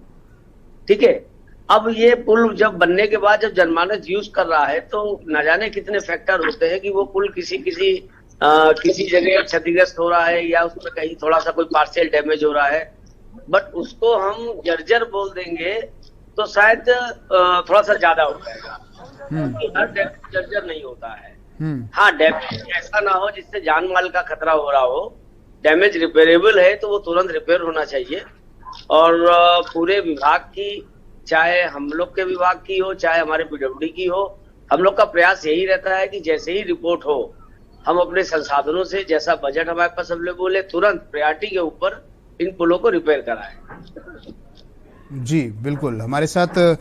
ठीक है। अब ये पुल जब बनने के बाद जब जनमानस यूज कर रहा है तो न जाने कितने फैक्टर होते हैं कि वो पुल किसी जगह क्षतिग्रस्त हो रहा है या उसमें कहीं थोड़ा सा कोई पार्शियल डैमेज हो रहा है, बट उसको हम जर्जर बोल देंगे तो शायद थोड़ा सा ज्यादा हो जाएगा। हर डैमेज जर्जर नहीं होता है। हाँ, डैमेज ऐसा ना हो जिससे जान माल का खतरा हो रहा हो। डैमेज रिपेयरेबल है तो वो तुरंत रिपेयर होना चाहिए। और पूरे विभाग की, चाहे हम लोग के विभाग की हो चाहे हमारे पीडब्ल्यूडी की हो, हम लोग का प्रयास यही रहता है कि जैसे ही रिपोर्ट हो हम अपने संसाधनों से, जैसा बजट हमारे पास अवेलेबल है, तुरंत प्रायोरिटी के ऊपर इन पुलों को रिपेयर कराएं। जी बिल्कुल, हमारे साथ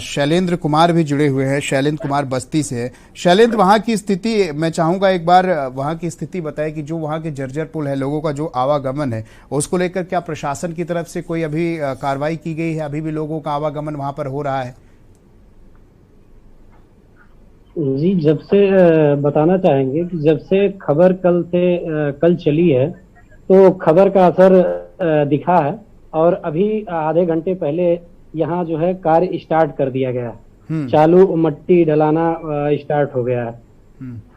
शैलेंद्र कुमार भी जुड़े हुए हैं। शैलेंद्र कुमार बस्ती से है। शैलेंद्र, वहाँ की स्थिति मैं चाहूंगा एक बार वहाँ की स्थिति बताएं कि जो वहाँ के जर्जर पुल है, लोगों का जो आवागमन है, उसको लेकर क्या प्रशासन की तरफ से कोई अभी कार्रवाई की गई है? अभी भी लोगों का आवागमन वहाँ पर हो रहा है? जी, जब से बताना चाहेंगे कि जब से खबर कल चली है तो खबर का असर दिखा है, और अभी आधे घंटे पहले यहाँ जो है कार्य स्टार्ट कर दिया गया है। चालू मट्टी डलाना स्टार्ट हो गया है।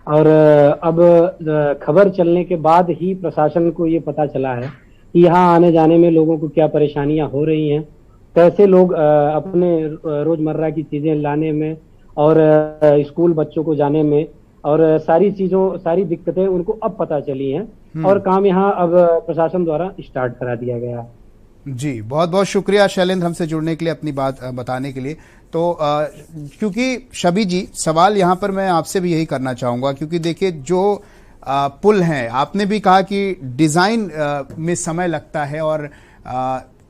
और अब खबर चलने के बाद ही प्रशासन को ये पता चला है कि यहाँ आने जाने में लोगों को क्या परेशानियां हो रही हैं, कैसे लोग अपने रोजमर्रा की चीजें लाने में और स्कूल बच्चों को जाने में, और सारी दिक्कतें उनको अब पता चली हैं। और काम यहाँ अब प्रशासन द्वारा स्टार्ट करा दिया गया है। जी, बहुत बहुत शुक्रिया शैलेंद्र, हमसे जुड़ने के लिए, अपनी बात बताने के लिए। तो क्योंकि शबी जी, सवाल यहाँ पर मैं आपसे भी यही करना चाहूंगा, क्योंकि देखिए जो पुल हैं, आपने भी कहा कि डिजाइन में समय लगता है, और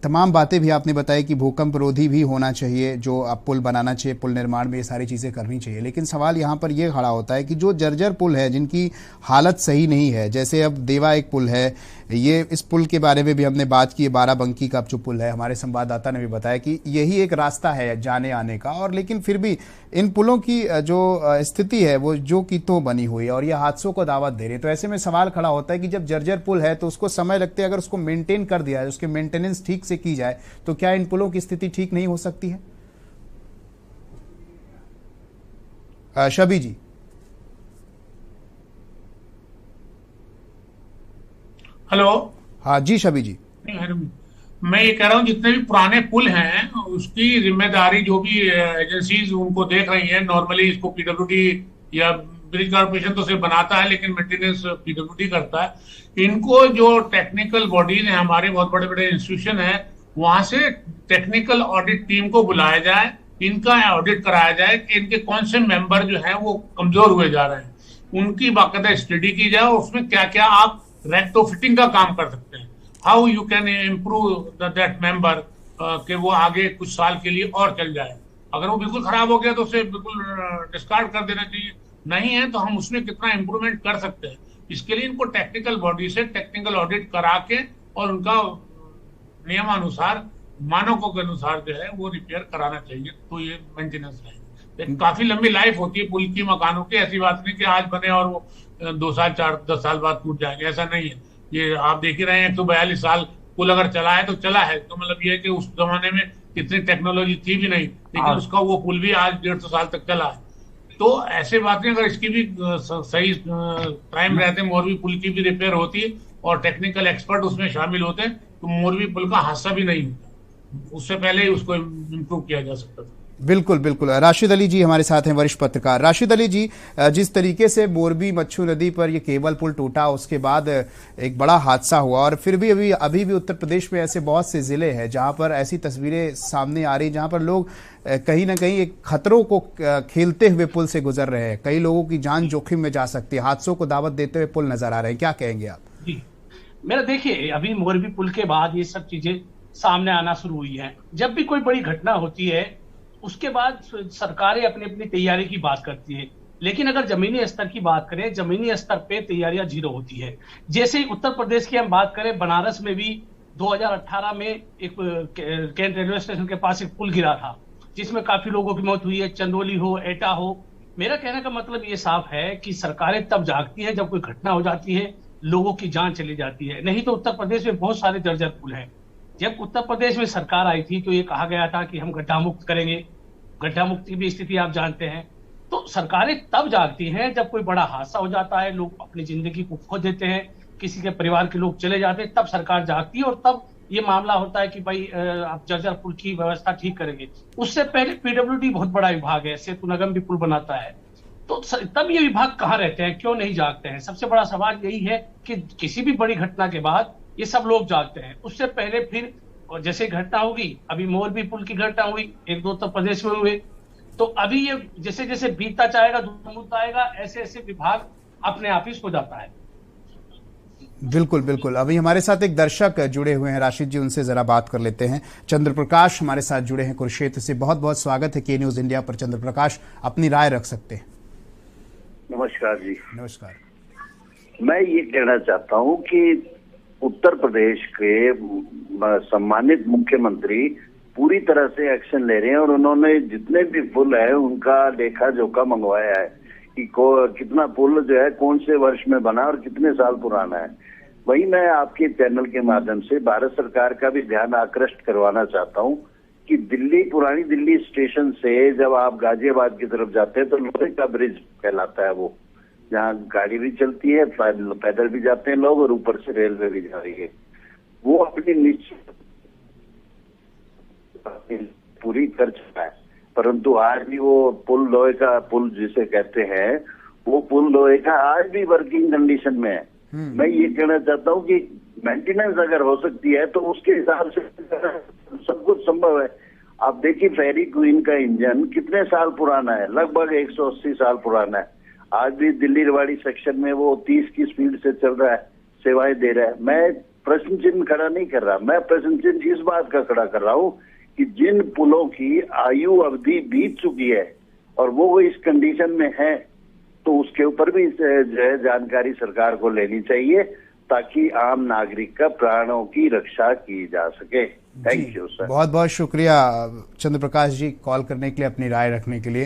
तमाम बातें भी आपने बताई कि भूकंप रोधी भी होना चाहिए, जो अब पुल बनाना चाहिए, पुल निर्माण में ये सारी चीज़ें करनी चाहिए। लेकिन सवाल यहाँ पर ये खड़ा होता है कि जो जर्जर पुल है, जिनकी हालत सही नहीं है, जैसे अब देवा एक पुल है, ये इस पुल के बारे में भी हमने बात की, बाराबंकी का जो पुल है, हमारे संवाददाता ने भी बताया कि यही एक रास्ता है जाने आने का, और लेकिन फिर भी इन पुलों की जो स्थिति है वो जो की तो बनी हुई है और ये हादसों को दावत दे रही है। तो ऐसे में सवाल खड़ा होता है कि जब जर्जर पुल है तो उसको समय लगते है, अगर उसको मेंटेन कर दिया जाए, उसकी मेंटेनेंस ठीक से की जाए, तो क्या इन पुलों की स्थिति ठीक नहीं हो सकती है? शबी जी। हेलो। हाँ जी शबी जी। मैं ये कह रहा हूँ जितने भी पुराने पुल हैं उसकी जिम्मेदारी जो भी एजेंसीज उनको देख रही हैं, नॉर्मली इसको पीडब्ल्यूडी या ब्रिज कॉर्पोरेशन तो सिर्फ बनाता है लेकिन मेंटेनेंस पीडब्ल्यूडी करता है। इनको जो टेक्निकल बॉडीज हैं, हमारे बहुत बड़े बड़े इंस्टीट्यूशन हैं, वहां से टेक्निकल ऑडिट टीम को बुलाया जाए, इनका ऑडिट कराया जाए कि इनके कौन से मेंबर जो हैं वो कमजोर हुए जा रहे हैं, उनकी बाकायदा स्टडी की जाए और उसमें क्या क्या आप रेक्टोफिटिंग का काम कर सकते हैं, how you can improve that member, कि वो आगे कुछ साल के लिए और चल जाए। अगर वो बिल्कुल खराब हो गया तो उसे बिल्कुल डिस्कार्ड कर देना चाहिए, नहीं है तो हम उसमें कितना इम्प्रूवमेंट कर सकते हैं, इसके लिए इनको टेक्निकल बॉडी से टेक्निकल ऑडिट करा के और उनका नियमानुसार, मानकों के अनुसार जो है वो रिपेयर कराना चाहिए, तो ये मेंटेनेंस रहेगी। काफी लंबी लाइफ होती है पुल की, मकानों की। ऐसी बात नहीं कि आज बने और वो 2 साल 4-10 साल बाद टूट जाएंगे, ऐसा नहीं है। ये आप देख ही रहे हैं, 142 साल पुल अगर चला है तो चला है, तो मतलब ये है कि उस जमाने में इतनी टेक्नोलॉजी थी भी नहीं, लेकिन उसका वो पुल भी आज 150 साल तक चला है। तो ऐसे बातें अगर इसकी भी सही टाइम रहते, मोरबी पुल की भी रिपेयर होती और टेक्निकल एक्सपर्ट उसमें शामिल होते तो मोरबी पुल का हादसा भी नहीं होता, उससे पहले ही उसको इम्प्रूव किया जा सकता था। बिल्कुल बिल्कुल। राशिद अली जी हमारे साथ हैं, वरिष्ठ पत्रकार। राशिद अली जी, जिस तरीके से मोरबी मच्छू नदी पर ये केबल पुल टूटा, उसके बाद एक बड़ा हादसा हुआ, और फिर भी अभी भी उत्तर प्रदेश में ऐसे बहुत से जिले हैं जहां पर ऐसी तस्वीरें सामने आ रही, जहां पर लोग कहीं ना कहीं एक खतरों को खेलते हुए पुल से गुजर रहे हैं, कई लोगों की जान जोखिम में जा सकती है, हादसों को दावत देते हुए पुल नजर आ रहे हैं, क्या कहेंगे आप? मेरा देखिए, अभी मोरबी पुल के बाद ये सब चीजें सामने आना शुरू हुई हैं। जब भी कोई बड़ी घटना होती है उसके बाद सरकारें अपनी अपनी तैयारी की बात करती है, लेकिन अगर जमीनी स्तर की बात करें, जमीनी स्तर पे तैयारियां जीरो होती है। जैसे उत्तर प्रदेश की हम बात करें, बनारस में भी 2018 में एक कैंट रेलवे स्टेशन के पास एक पुल गिरा था जिसमें काफी लोगों की मौत हुई है, चंदौली हो, एटा हो। मेरा कहने का मतलब ये साफ है कि सरकारें तब जागती है जब कोई घटना हो जाती है, लोगों की जान चली जाती है। नहीं तो उत्तर प्रदेश में बहुत सारे जर्जर पुल हैं। जब उत्तर प्रदेश में सरकार आई थी तो ये कहा गया था कि हम गड्ढा मुक्त करेंगे, गड्ढा मुक्त की भी स्थिति आप जानते हैं। तो सरकारें तब जागती हैं जब कोई बड़ा हादसा हो जाता है, लोग अपनी जिंदगी को खो देते हैं, किसी के परिवार के लोग चले जाते हैं, तब सरकार जागती है और तब ये मामला होता है कि भाई आप जर्जर पुल की व्यवस्था ठीक करेंगे। उससे पहले पीडब्ल्यूडी बहुत बड़ा विभाग है, सेतु निगम भी पुल बनाता है। तो तब ये विभाग कहाँ रहते हैं, क्यों नहीं जागते हैं? सबसे बड़ा सवाल यही है कि किसी भी बड़ी घटना के बाद ये सब लोग जागते हैं, उससे पहले फिर और जैसे घटना होगी, अभी मोरबी पुल की घटना हुई, एक दो उत्तर प्रदेश में हुए, तो अभी ये जैसे जैसे बीतता जाएगा, दूर आएगा, ऐसे ऐसे विभाग अपने आप ही सो जाता है। बिल्कुल बिल्कुल। अभी हमारे साथ एक दर्शक जुड़े हुए हैं, राशिद जी, उनसे जरा बात कर लेते हैं। चंद्र प्रकाश हमारे साथ जुड़े हैं कुरुक्षेत्र से। बहुत बहुत स्वागत है के न्यूज इंडिया पर। चंद्र प्रकाश, अपनी राय रख सकते हैं। नमस्कार जी। नमस्कार। मैं ये कहना चाहता हूँ कि उत्तर प्रदेश के सम्मानित मुख्यमंत्री पूरी तरह से एक्शन ले रहे हैं और उन्होंने जितने भी पुल है उनका लेखा जोखा मंगवाया है कि कितना पुल जो है कौन से वर्ष में बना और कितने साल पुराना है। वही मैं आपके चैनल के माध्यम से भारत सरकार का भी ध्यान आकृष्ट करवाना चाहता हूँ कि दिल्ली, पुरानी दिल्ली स्टेशन से जब आप गाजियाबाद की तरफ जाते हैं तो लोहे का ब्रिज कहलाता है वो, जहाँ गाड़ी भी चलती है, पैदल भी जाते हैं लोग और ऊपर से रेलवे भी जा रही है। वो अपनी निश्चित पूरी कर चुका है, परंतु आज भी वो पुल, लोहे का पुल जिसे कहते हैं, वो पुल लोहे का आज भी वर्किंग कंडीशन में है। मैं ये कहना चाहता हूँ कि मेंटेनेंस अगर हो सकती है तो उसके हिसाब से सब कुछ संभव है। आप देखिए फेरी क्वीन का इंजन कितने साल पुराना है, लगभग 180 साल पुराना है। आज भी दिल्ली रेवाड़ी सेक्शन में वो 30 की स्पीड से चल रहा है, सेवाएं दे रहा है। मैं प्रश्न चिन्ह खड़ा नहीं कर रहा, मैं प्रश्न चिन्ह इस बात का खड़ा कर रहा हूँ कि जिन पुलों की आयु अवधि बीत चुकी है और वो इस कंडीशन में है, तो उसके ऊपर भी जो है जानकारी सरकार को लेनी चाहिए ताकि आम नागरिक का प्राणों की रक्षा की जा सके। Thank you sir. बहुत बहुत शुक्रिया चंद्र प्रकाश जी कॉल करने के लिए, अपनी राय रखने के लिए।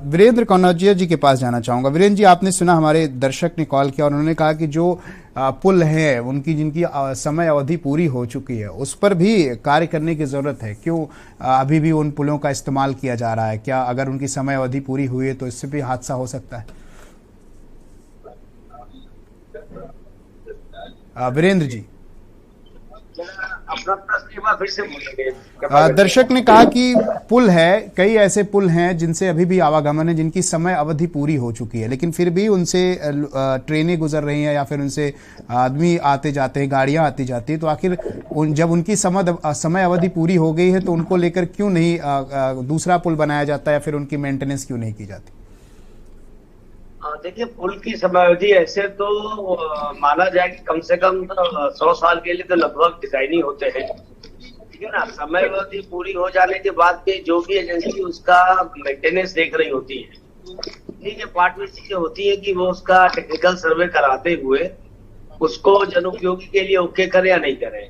वीरेंद्र कनौजिया जी के पास जाना चाहूंगा। वीरेंद्र जी, आपने सुना हमारे दर्शक ने कॉल किया और उन्होंने कहा कि जो पुल है उनकी जिनकी समय अवधि पूरी हो चुकी है उस पर भी कार्य करने की जरूरत है। क्यों अभी भी उन पुलों का इस्तेमाल किया जा रहा है? क्या अगर उनकी समय अवधि पूरी हुई है तो इससे भी हादसा हो सकता है? वीरेंद्र जी, अपना प्रश्न फिर से बोलेंगे। दर्शक ने कहा कि पुल है, कई ऐसे पुल हैं जिनसे अभी भी आवागमन है, जिनकी समय अवधि पूरी हो चुकी है, लेकिन फिर भी उनसे ट्रेनें गुजर रही हैं या फिर उनसे आदमी आते जाते हैं, गाड़ियां आती जाती है। तो आखिर जब उनकी समय अवधि पूरी हो गई है तो उनको लेकर क्यों नहीं दूसरा पुल बनाया जाता या फिर उनकी मेंटेनेंस क्यों नहीं की जाती? देखिए, पुल की समयावधि ऐसे तो माना जाए कि कम से कम 100 साल के लिए तो लगभग डिजाइन ही होते हैं, ठीक है ना। समयावधि पूरी हो जाने के बाद भी जो भी एजेंसी उसका मेंटेनेंस देख रही होती है, ठीक है, पार्ट में चीजें होती है कि वो उसका टेक्निकल सर्वे कराते हुए उसको जन उपयोगी के लिए ओके करे या नहीं करे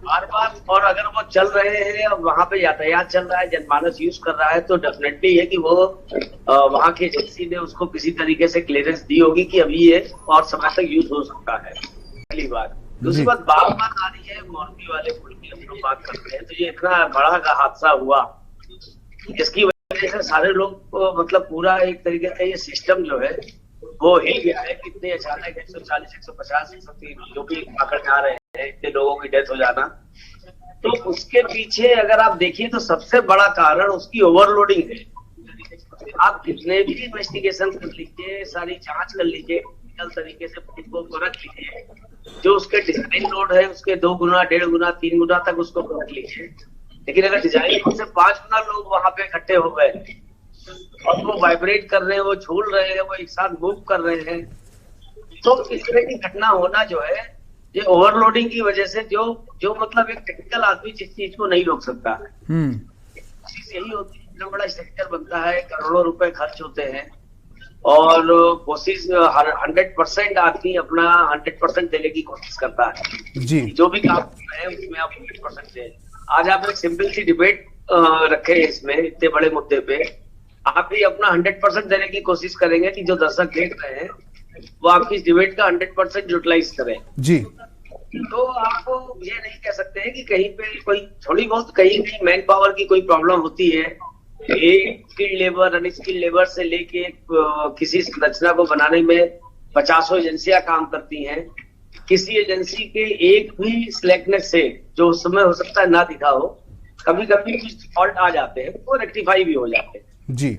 बार बार। और अगर वो चल रहे हैं और वहां पे यातायात चल रहा है, जनमानस यूज कर रहा है, तो डेफिनेटली है कि वो वहां की एजेंसी ने उसको किसी तरीके से क्लियरेंस दी होगी कि अभी ये और समय तक यूज हो सकता है। पहली बात। दूसरी बात बार आ रही है मोरबी वाले पुल की हम लोग बात करते हैं, तो ये इतना बड़ा का हादसा हुआ जिसकी वजह से सारे लोग मतलब पूरा एक तरीके से ये सिस्टम जो है वो हिल गया है। कितने अचानक 140, 150, 130 जो भी आंकड़े आ रहे हैं, इतने लोगों की डेथ हो जाना, तो उसके पीछे अगर आप देखिए तो सबसे बड़ा कारण उसकी ओवरलोडिंग है। आप कितने भी इन्वेस्टिगेशन कर लीजिए, सारी जांच कर लीजिए, टेक्निकल तरीके से को रख लीजिए, जो उसके डिजाइन लोड है उसके 2 गुना, 1.5 गुना, 3 गुना तक उसको रख लीजिए, लेकिन अगर डिजाइन लोड से 5 गुना लोग वहां पे इकट्ठे हो गए और वो वाइब्रेट कर रहे हैं, वो झूल रहे हैं, वो एक साथ मूव कर रहे हैं, तो इस तरह की घटना होना जो है ये ओवरलोडिंग की वजह से जो जो मतलब एक टेक्निकल आदमी जिस चीज को नहीं रोक सकता है, चीज यही होती है। इतना बड़ा स्ट्रक्चर बनता है, करोड़ों रुपए खर्च होते हैं और कोशिश 100% आदमी अपना 100% देने की कोशिश करता है जी। जो भी काम कर रहे हैं उसमें आप 100% दें। आज आप एक सिंपल सी डिबेट रखे इसमें इतने बड़े मुद्दे पे, आप भी अपना 100% देने की कोशिश करेंगे कि जो दर्शक देख रहे हैं वो आपकी इस डिबेट का 100% यूटिलाइज करें जी। तो आपको ये नहीं कह सकते हैं कि कहीं पे कोई थोड़ी बहुत कहीं भी मैन पावर की कोई प्रॉब्लम होती है। एक स्किल्ड लेबर, अनस्किल्ड लेबर से लेके किसी संरचना को बनाने में 50 एजेंसियां काम करती हैं। किसी एजेंसी के एक भी स्लैकनेस से जो उस समय हो सकता है ना दिखा हो, कभी कभी कुछ फॉल्ट आ जाते हैं वो रेक्टिफाई भी हो जाते हैं जी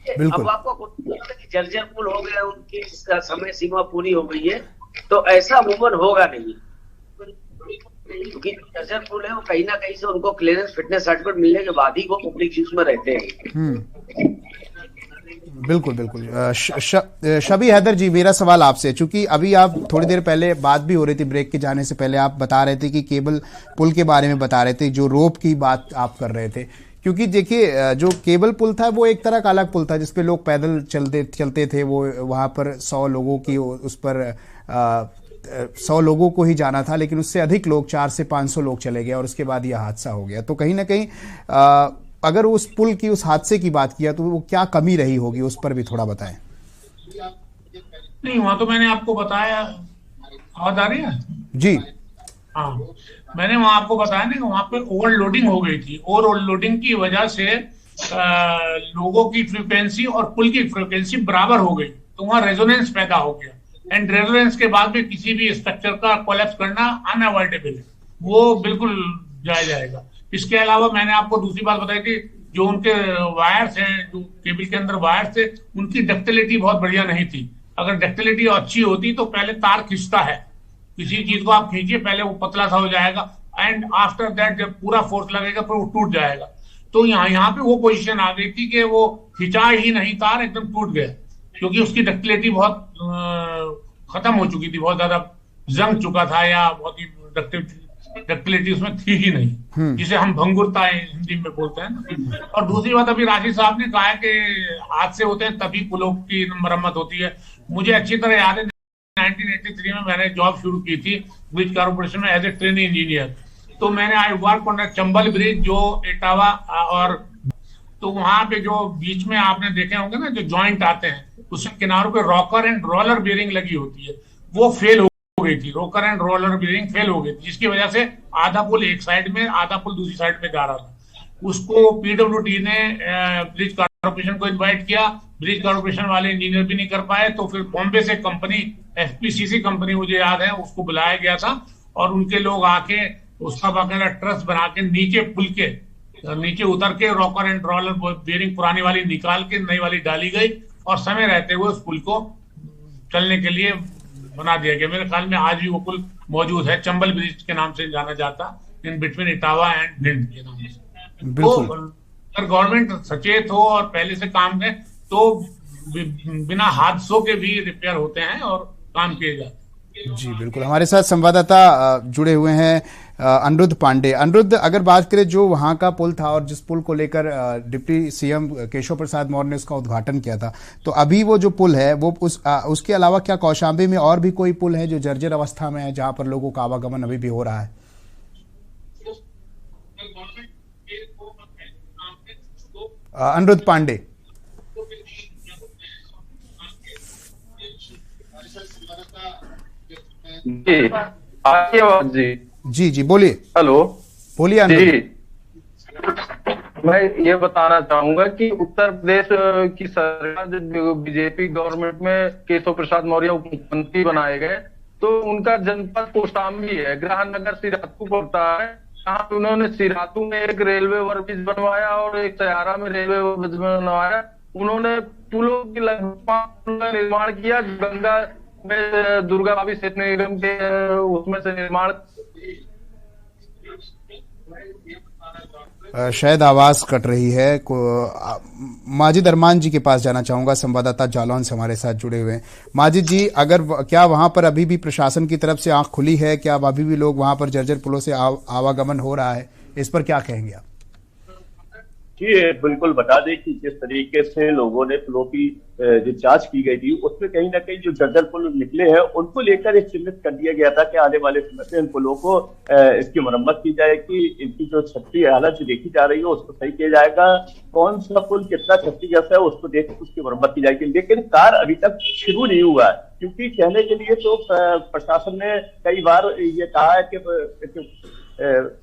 बिल्कुल। अब आपको जर्जर पुल हो गया, उनकी समय सीमा पूरी हो गई है, तो ऐसा अमूमन होगा नहीं क्योंकि जर्जर पुल है वो कहीं ना कहीं से उनको क्लियरेंस फिटनेस सर्टिफिकेट मिलने के बाद ही वो पब्लिक यूज में रहते हैं। बिल्कुल बिल्कुल। शबी हैदर जी, मेरा सवाल आपसे, चूंकि अभी आप थोड़ी देर पहले बात भी हो रही थी, ब्रेक के जाने से पहले आप बता रहे थे कि केबल पुल के बारे में बता रहे थे, जो रोप की बात आप कर रहे थे। क्योंकि देखिए जो केबल पुल था वो एक तरह का अलग पुल था जिसपे लोग पैदल चलते थे। वो वहां पर 100 लोगों की उस पर 100 लोगों को ही जाना था, लेकिन उससे अधिक लोग 400 से 500 लोग चले गए और उसके बाद यह हादसा हो गया। तो कहीं ना कहीं अगर उस पुल की, उस हादसे की बात किया तो वो क्या कमी रही होगी, उस पर भी थोड़ा बताएं। नहीं, वहां तो मैंने आपको बताया। आवाज आ रही है जी? हाँ, मैंने वहां आपको बताया ना कि वहां पे ओवरलोडिंग हो गई थी। ओवरलोडिंग की वजह से लोगों की फ्रीक्वेंसी और पुल की फ्रीक्वेंसी बराबर हो गई, तो वहां रेजोनेंस पैदा हो गया। एंड रेजोनेंस के बाद में किसी भी स्ट्रक्चर का कोलैप्स करना अनअवॉइडेबल है, वो बिल्कुल जायज जाएगा। इसके अलावा मैंने आपको दूसरी बात बताई थी, जो उनके वायर्स हैं, जो केबल के अंदर वायर्स थे, उनकी डक्टिलिटी बहुत बढ़िया नहीं थी। अगर डक्टिलिटी अच्छी होती तो पहले तार खिंचता है, किसी चीज को आप खींचिए पहले वो पतला सा हो जाएगा, एंड आफ्टर दैट जब पूरा फोर्स लगेगा फिर वो टूट जाएगा। तो यहाँ पे वो पोजीशन आ गई थी कि वो खिंचा ही नहीं, तार एकदम टूट गया, क्योंकि उसकी डक्टिलिटी बहुत खत्म हो चुकी थी, बहुत ज्यादा जंग चुका था, या बहुत ही डक्टिलिटी उसमें थी ही नहीं, जिसे हम भंगुरता हिंदी में बोलते हैं ना। और दूसरी बात, अभी राशिद साहब ने कहा कि हादसे होते हैं तभी पुलों की मरम्मत होती है। मुझे अच्छी तरह याद है 1983 में मैंने जॉब शुरू की थी ब्रिज कॉर्पोरेशन में एज ए ट्रेनिंग इंजीनियर। तो मैंने I work on Chambal bridge, जो इटावा, और तो वहां पे जो बीच में आपने देखे होंगे ना, जो जॉइंट आते हैं उसके किनारों पे रॉकर एंड रोलर बेरिंग लगी होती है, वो फेल हो गई थी। Rocker and roller bearing fail हो गई थी, जिसकी वजह से आधा पुल एक साइड में, आधा पुल दूसरी साइड में जा रहा था। उसको पीडब्ल्यूडी ने ब्रिज कॉर्पोरेशन को इन्वाइट किया, ब्रिज कॉर्पोरेशन वाले इंजीनियर भी नहीं कर पाए, तो फिर बॉम्बे से कंपनी, एफपीसीसी कंपनी मुझे याद है, उसको बुलाया गया था और उनके लोग आके उसका बाकायदा ट्रस बना के नीचे पुल के नीचे उतर के रॉकर एंड रोलर बेरिंग पुरानी वाली निकाल के नई वाली डाली गई और समय रहते हुए उस पुल को चलने के लिए बना दिया गया। मेरे ख्याल में आज भी वो पुल मौजूद है, चंबल ब्रिज के नाम से जाना जाता, in between Etawah and Bhind के नाम से। तो अगर गवर्नमेंट सचेत हो और पहले से काम करे तो बिना हादसों के भी रिपेयर होते हैं और काम किए जाते हैं। जी बिल्कुल। हमारे साथ संवाददाता जुड़े हुए हैं अनिरुद्ध पांडे। अनिरुद्ध, अगर बात करें जो वहां का पुल था और जिस पुल को लेकर डिप्टी सीएम केशव प्रसाद मौर्य ने उसका उद्घाटन किया था, तो अभी वो जो पुल है वो उसके अलावा क्या कौशाम्बी में और भी कोई पुल है जो जर्जर अवस्था में है, जहां पर लोगों का आवागमन अभी भी हो रहा है? अनिरुद्ध पांडे। जी आवाज जी जी बोलिए। हेलो, बोलिए जी। मैं ये बताना चाहूंगा कि उत्तर प्रदेश की सरकार जो बीजेपी गवर्नमेंट में केशव प्रसाद मौर्य उप मुख्यमंत्री बनाए गए, तो उनका जनपद कौशाम्बी है, ग्रहण नगर सिराथू पड़ता है। यहाँ पे उन्होंने सिराथू में एक रेलवे ओवरब्रिज बनवाया और एक सहारा में रेलवे ओवरब्रिज बनवाया। उन्होंने पुलों की लगभग 5 पुलों का निर्माण किया, गंगा में दुर्गा भाभी सेतु निगम के उसमें से निर्माण। शायद आवाज कट रही है। माजिद अरमान जी के पास जाना चाहूंगा, संवाददाता जालौन से हमारे साथ जुड़े हुए हैं। माजिद जी, क्या वहां पर अभी भी प्रशासन की तरफ से आंख खुली है? क्या अभी भी लोग वहां पर जर्जर पुलों से आवागमन हो रहा है? इस पर क्या कहेंगे आप? जी बिल्कुल, बता दें कि जिस तरीके से लोगों ने पुलों की जो जांच की गई थी उसमें कहीं ना कहीं जो जर्जर पुल निकले हैं उनको लेकर एक चिन्हित कर दिया गया था कि आने वाले समय में इन पुलों को इसकी मरम्मत की जाएगी, इनकी जो क्षति हालत जो देखी जा रही है उसको सही किया जाएगा, कौन सा पुल कितना क्षतिग्रस्त है उसको देख उसकी मरम्मत की जाएगी। लेकिन कार्य अभी तक शुरू नहीं हुआ है, क्योंकि कहने के लिए तो प्रशासन ने कई बार ये कहा है कि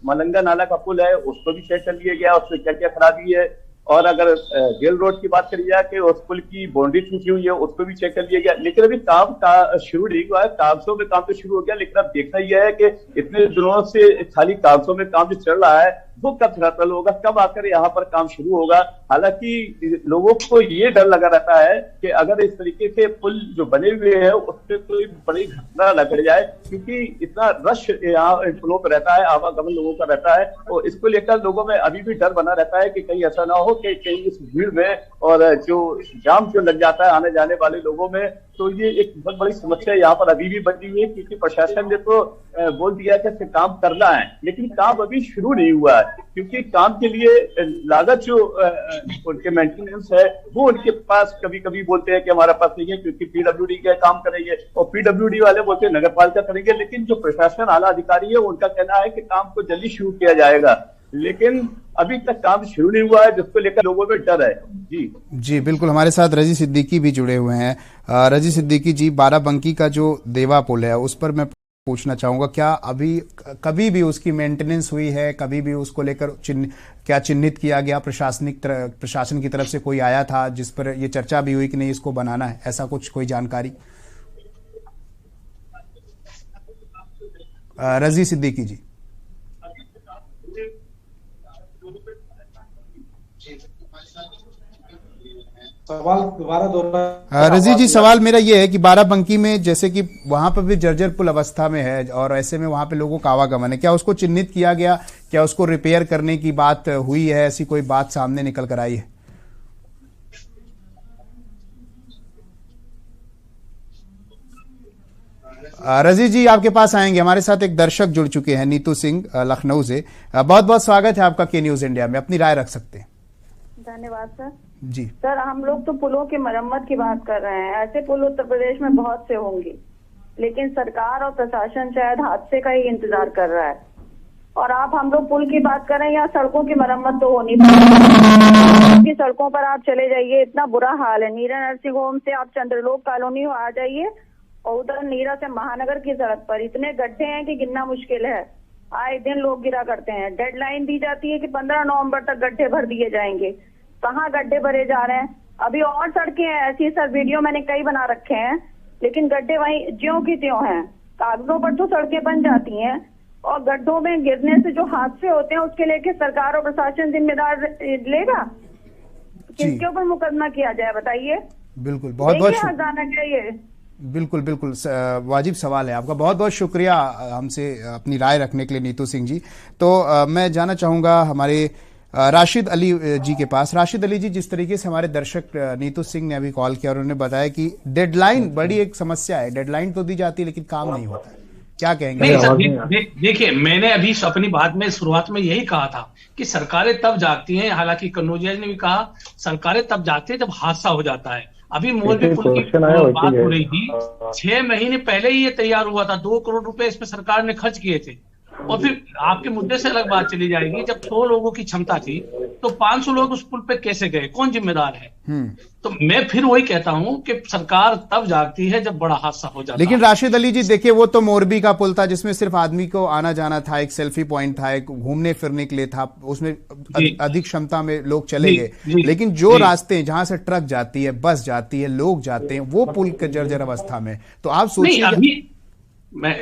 मलंगा नाला का पुल है उसको भी चेक कर लिया गया, उसमें क्या क्या खराबी है, और अगर जेल रोड की बात करी जाए कि उस पुल की बाउंड्री टूटी हुई है उसको भी चेक कर लिया गया। लेकिन अभी काम शुरू नहीं हुआ है। कागजों में काम तो शुरू हो गया, लेकिन अब देखना यह है कि इतने दिनों से खाली कागजों में काम जो चल रहा है वो कब धरातल होगा, कब आकर यहाँ पर काम शुरू होगा। हालांकि लोगों को ये डर लगा रहता है कि अगर इस तरीके से पुल जो बने हुए हैं उस पर कोई बड़ी घटना न घट जाए, क्योंकि इतना रश यहाँ पुलों पर रहता है, आवागमन लोगों का रहता है, और इसको लेकर लोगों में अभी भी डर बना रहता है कि कहीं ऐसा ना हो कि कहीं इस भीड़ में और जो जाम जो लग जाता है आने जाने वाले लोगों में, तो ये एक बहुत बड़ी समस्या यहाँ पर अभी भी बनी हुई है। क्योंकि प्रशासन ने तो बोल दिया कि काम करना है, लेकिन काम अभी शुरू नहीं हुआ है, क्योंकि काम के लिए लागत जो उनके मेंटेनेंस है वो उनके पास कभी कभी बोलते हैं कि हमारे पास नहीं है, क्योंकि पीडब्ल्यूडी का काम करेंगे, और पीडब्ल्यूडी वाले बोलते हैं नगर पालिका करेंगे। लेकिन जो प्रशासन आला अधिकारी है उनका कहना है कि काम को जल्दी शुरू किया जाएगा, लेकिन अभी तक काम शुरू नहीं हुआ है, जिसको लेकर लोगों में डर है। जी बिल्कुल, हमारे साथ रजी सिद्दीकी भी जुड़े हुए हैं। रजी सिद्दीकी जी, बाराबंकी का जो देवा पुल है उस पर मैं पूछना चाहूंगा, क्या अभी कभी भी उसकी मेंटेनेंस हुई है? कभी भी उसको लेकर क्या चिन्हित किया गया? प्रशासन की तरफ से कोई आया था जिस पर ये चर्चा भी हुई कि नहीं इसको बनाना है, ऐसा कुछ कोई जानकारी? रजी सिद्दीकी जी। सवाल दोबारा दोहरा। रजी जी, सवाल मेरा ये है कि बाराबंकी में जैसे कि वहां पर भी जर्जर पुल अवस्था में है और ऐसे में वहां पे लोगों का आवागमन है, क्या उसको चिन्हित किया गया? क्या उसको रिपेयर करने की बात हुई है? ऐसी कोई बात सामने निकल कर आई है? रजी जी, आपके पास आएंगे। हमारे साथ एक दर्शक जुड़ चुके हैं, नीतू सिंह लखनऊ से। बहुत बहुत स्वागत है आपका के न्यूज इंडिया में, अपनी राय रख सकते हैं। धन्यवाद सर। जी सर, हम लोग तो पुलों की मरम्मत की बात कर रहे हैं, ऐसे पुल उत्तर प्रदेश में बहुत से होंगे, लेकिन सरकार और प्रशासन शायद हादसे का ही इंतजार कर रहा है। और आप हम लोग पुल की बात कर रहे हैं, यहाँ सड़कों की मरम्मत तो होनी चाहिए। सड़कों पर आप चले जाइए, इतना बुरा हाल है। नीरा नर्सिंग होम से आप चंद्रलोक कॉलोनी आ जाइए और उधर नीरा से महानगर की सड़क पर इतने गड्ढे हैं कि गिनना मुश्किल है। आए दिन लोग गिरा करते हैं। डेडलाइन दी जाती है कि 15 नवंबर तक गड्ढे भर दिए जाएंगे, कहाँ गड्ढे भरे जा रहे हैं? अभी और सड़कें हैं ऐसी, सर वीडियो मैंने कई बना रखे हैं, लेकिन गड्ढे वहीं ज्यों की त्यों हैं। कागजों पर तो सड़कें बन जाती हैं, और गड्ढों में गिरने से जो हादसे होते हैं उसके लेके सरकार और प्रशासन जिम्मेदार लेगा? किसके ऊपर मुकदमा किया जाए बताइए? बिल्कुल, बहुत बहुत जाना चाहिए। बिल्कुल बिल्कुल, वाजिब सवाल है आपका। बहुत बहुत शुक्रिया हमसे अपनी राय रखने के लिए नीतू सिंह जी। तो मैं जाना चाहूंगा हमारे राशिद अली जी के पास। राशिद अली जी, जिस तरीके से हमारे दर्शक नीतू सिंह ने अभी कॉल किया और उन्होंने बताया कि डेडलाइन बड़ी एक समस्या है, डेडलाइन तो दी जाती है लेकिन काम नहीं होता है, क्या कहेंगे? देखिए, मैंने अभी अपनी बात में शुरुआत में यही कहा था कि सरकारें तब जागती हैं, हालांकि कन्नौजिया ने भी कहा सरकारें तब जागती हैं जब हादसा हो जाता है। अभी मोदी पुल की बात हो रही थी, 6 महीने पहले ही ये तैयार हुआ था, 2 करोड़ रुपए इस पे सरकार ने खर्च किए थे। और फिर आपके मुद्दे से अलग बात चली जाएगी, जब 100 लोगों की क्षमता थी तो 500 लोग उस पुल पे कैसे गए, कौन जिम्मेदार है? तो मैं फिर वही कहता हूं कि सरकार तब जागती है जब बड़ा हादसा हो जाता है। लेकिन राशिद अली जी देखिए, वो तो मोरबी का पुल था जिसमें सिर्फ आदमी को आना जाना था, एक सेल्फी पॉइंट था, एक घूमने फिरने के लिए था, उसमें अधिक क्षमता में लोग चले गए। लेकिन जो रास्ते जहां से ट्रक जाती है, बस जाती है, लोग जाते हैं, वो पुल के जर्जर अवस्था में। तो आप सोचिए, मैं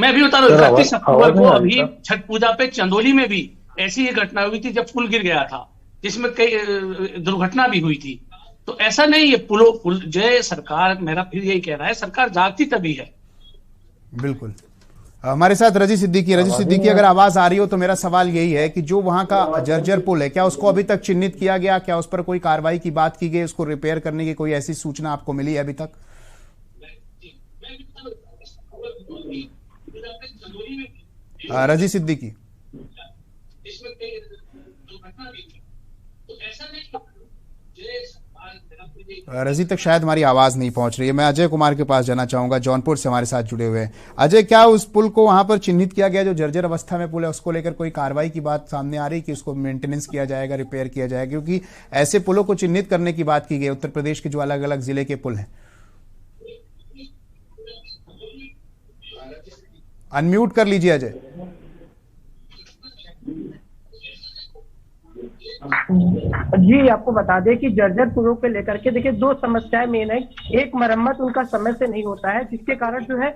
अभी बता रहा हूँ, 31 अक्टूबर को अभी छठ पूजा पे चंदौली में भी ऐसी ही घटना हुई थी जब पुल गिर गया था, जिसमें कई दुर्घटना भी हुई थी। तो ऐसा नहीं है, पुल जो है सरकार, मेरा फिर यही कह रहा है, सरकार जागती तभी है। बिल्कुल। हमारे साथ रजी सिद्दीकी। अगर आवाज आ रही हो तो मेरा सवाल यही है कि जो वहां का जर्जर पुल है, क्या उसको अभी तक चिन्हित किया गया? क्या उस पर कोई कार्रवाई की बात की गई? उसको रिपेयर करने की कोई ऐसी सूचना आपको मिली है अभी तक? रजी सिद्दीकी। रजी तक शायद हमारी आवाज नहीं पहुंच रही है। मैं अजय कुमार के पास जाना चाहूंगा, जौनपुर से हमारे साथ जुड़े हुए हैं। अजय, क्या उस पुल को वहां पर चिन्हित किया गया जो जर्जर अवस्था में पुल है, उसको लेकर कोई कार्रवाई की बात सामने आ रही कि उसको मेंटेनेंस किया जाएगा, रिपेयर किया जाएगा? क्योंकि ऐसे पुलों को चिन्हित करने की बात की गई उत्तर प्रदेश के जो अलग अलग जिले के पुल हैं। अनम्यूट कर लीजिए अजय। जी, आपको बता दें कि जर्जर पुलों को लेकर के देखिए दो समस्याएं मेन है। एक, मरम्मत उनका समय से नहीं होता है, जिसके कारण जो है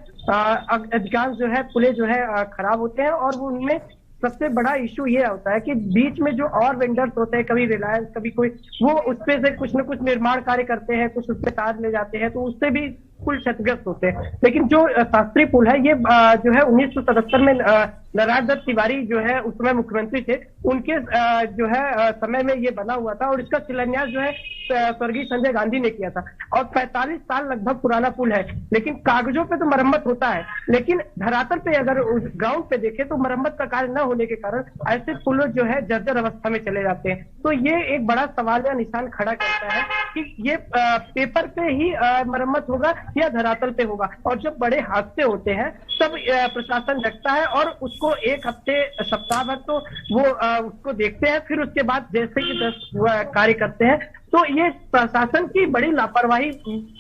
अधिकांश जो है पुले जो है खराब होते हैं। और वो उनमें सबसे बड़ा इशू ये होता है कि बीच में जो और वेंडर्स होते हैं, कभी रिलायंस, कभी कोई, वो उसपे से कुछ न कुछ निर्माण कार्य करते हैं, कुछ उसपे तार ले जाते हैं, तो उससे भी पुल क्षतिग्रस्त होते हैं। लेकिन जो शास्त्री पुल है, ये जो है 1977 में नारायण दत्त तिवारी जो है उस समय मुख्यमंत्री थे, उनके जो है समय में ये बना हुआ था और इसका शिलान्यास जो है स्वर्गीय संजय गांधी ने किया था। और 45 साल लगभग पुराना पुल है, लेकिन कागजों पे तो मरम्मत होता है, लेकिन धरातल पे अगर ग्राउंड पे देखें तो मरम्मत का कार्य न होने के कारण ऐसे पुल जो है जर्जर अवस्था में चले जाते हैं। तो ये एक बड़ा सवाल या निशान खड़ा करता है कि ये पेपर पे ही मरम्मत होगा या धरातल पे होगा। और जब बड़े हादसे होते हैं तब प्रशासन जगता है और उसको एक हफ्ते, सप्ताह भर तो वो उसको देखते हैं, फिर उसके बाद जैसे कि 10 कार्य करते हैं। तो ये प्रशासन की बड़ी लापरवाही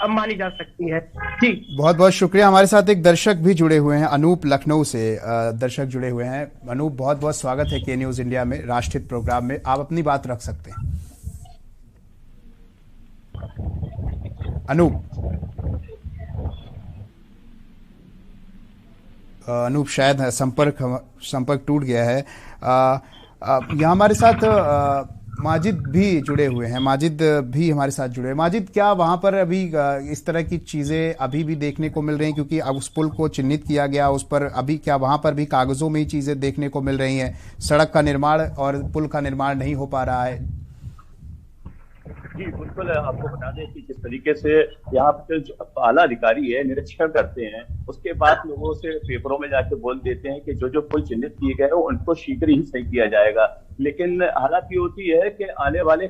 मानी जा सकती है। जी, बहुत बहुत शुक्रिया। हमारे साथ एक दर्शक भी जुड़े हुए हैं, अनूप लखनऊ से दर्शक जुड़े हुए हैं। अनूप, बहुत बहुत स्वागत है के न्यूज इंडिया में, राष्ट्रहित प्रोग्राम में। आप अपनी बात रख सकते हैं। अनूप शायद संपर्क टूट गया है। यहाँ हमारे साथ माजिद भी जुड़े हुए हैं। माजिद भी हमारे साथ जुड़े हैं। माजिद, क्या वहां पर अभी इस तरह की चीजें अभी भी देखने को मिल रही हैं? क्योंकि अब उस पुल को चिन्हित किया गया, उस पर अभी क्या वहां पर भी कागजों में ही चीजें देखने को मिल रही हैं? सड़क का निर्माण और पुल का निर्माण नहीं हो पा रहा है। जी बिल्कुल, आपको बता दें कि जिस तरीके से यहाँ पे जो आला अधिकारी है निरीक्षण करते हैं, उसके बाद लोगों से पेपरों में जाके बोल देते हैं कि जो पुल चिन्हित किए गए हैं उनको शीघ्र ही सही किया जाएगा। लेकिन हालत ये होती है कि आने वाले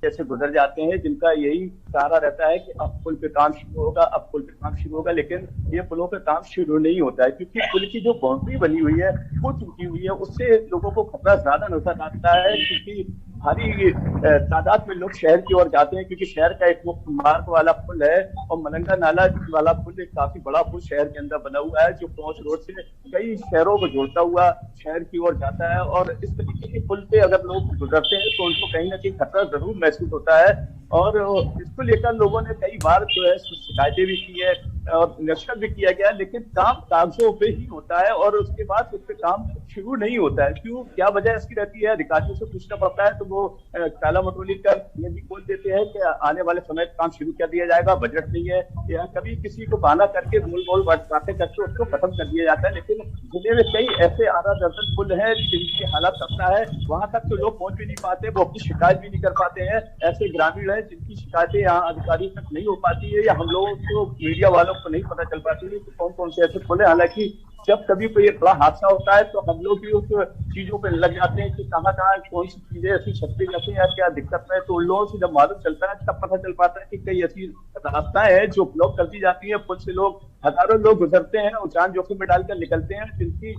जैसे गुजर जाते हैं जिनका यही सहारा रहता है कि अब पुल पे काम शुरू होगा, अब पुल पे काम शुरू होगा, लेकिन ये पुलों पे काम शुरू नहीं होता है क्योंकि पुल की जो बाउंड्री बनी हुई है वो टूटी हुई है। उससे लोगों को खतरा ज्यादा नजर आता है क्योंकि भारी तादाद में लोग शहर की ओर जाते हैं, क्योंकि शहर का एक मुख्य मार्ग वाला पुल है और मलंगा नाला वाला पुल एक काफी बड़ा पुल शहर के अंदर बना हुआ है जो पहुंच रोड से कई शहरों को जोड़ता हुआ शहर की ओर जाता है। और इस तरीके के पुल पे अगर लोग गुजरते हैं तो उनको कहीं ना कहीं खतरा जरूर महसूस होता है। और इसको लेकर लोगों ने कई बार जो है शिकायतें भी की है और निरीक्षण भी किया गया, लेकिन काम कागजों पे ही होता है और उसके बाद उस पर काम शुरू नहीं होता है। क्यों, क्या वजह इसकी रहती है? अधिकारियों से पूछना पड़ता है तो वो काला मटोली कर ये भी बोल देते हैं कि आने वाले समय काम शुरू कर दिया जाएगा, बजट नहीं है, या कभी किसी को बहाना करके गोल बातें करके उसको खत्म कर दिया जाता है। लेकिन जिले में कई ऐसे आधा दर्जन पुल है जिनकी हालत खतरा है, वहां तक तो लोग पहुंच भी नहीं पाते, वो अपनी शिकायत भी नहीं कर पाते हैं। ऐसे ग्रामीण है जिनकी शिकायतें यहाँ अधिकारियों तक नहीं हो पाती है या हम लोगों को मीडिया वालों को नहीं पता चल पाती है कि कौन कौन से ऐसे पुल है। हालांकि जब कभी कोई बड़ा हादसा होता है तो हम लोग भी उस चीजों पे लग जाते हैं कि कहाँ कौन सी चीजें ऐसी क्षति करती है या क्या दिक्कत है। तो उन लोगों से जब मालूम चलता है तब पता चल पाता है कि कई ऐसी रास्ताएं हैं जो ब्लॉक कर दी जाती है, पुल से लोग हजारों लोग गुजरते हैं और जान जोखिम में डालकर निकलते हैं, जिनकी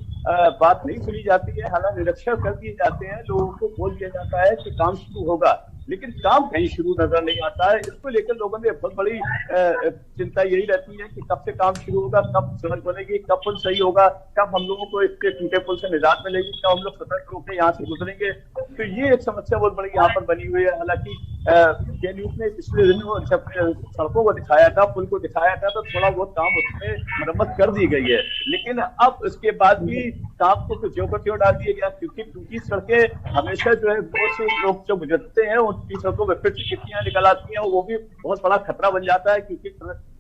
बात नहीं सुनी जाती है। हालांकि निरीक्षण कर दिए जाते हैं, लोगों को बोल दिया जाता है कि काम शुरू होगा, लेकिन काम कहीं शुरू नजर नहीं आता है। इसको लेकर लोगों में बहुत बड़ी चिंता यही रहती है कि कब से काम शुरू होगा, कब सड़क बनेगी, कब पुल सही होगा, कब हम लोगों को इसके टूटे पुल से निजात मिलेगी, कब हम लोग सतर्क होकर यहाँ से गुजरेंगे। तो ये एक समस्या बहुत बड़ी यहाँ पर बनी हुई है। हालांकि के न्यूज ने पिछले दिनों जब सड़कों को दिखाया था, पुल को दिखाया था, तो थोड़ा बहुत काम उसमें मरम्मत कर दी गई है, लेकिन अब उसके बाद भी काम को ज्यों का त्यों डाल दिया गया क्योंकि टूटी सड़कें हमेशा जो है बहुत से लोग जो गुजरते हैं उनकी सड़कों में फिर से गिट्टियां निकल आती हैं, वो भी बहुत बड़ा खतरा बन जाता है क्योंकि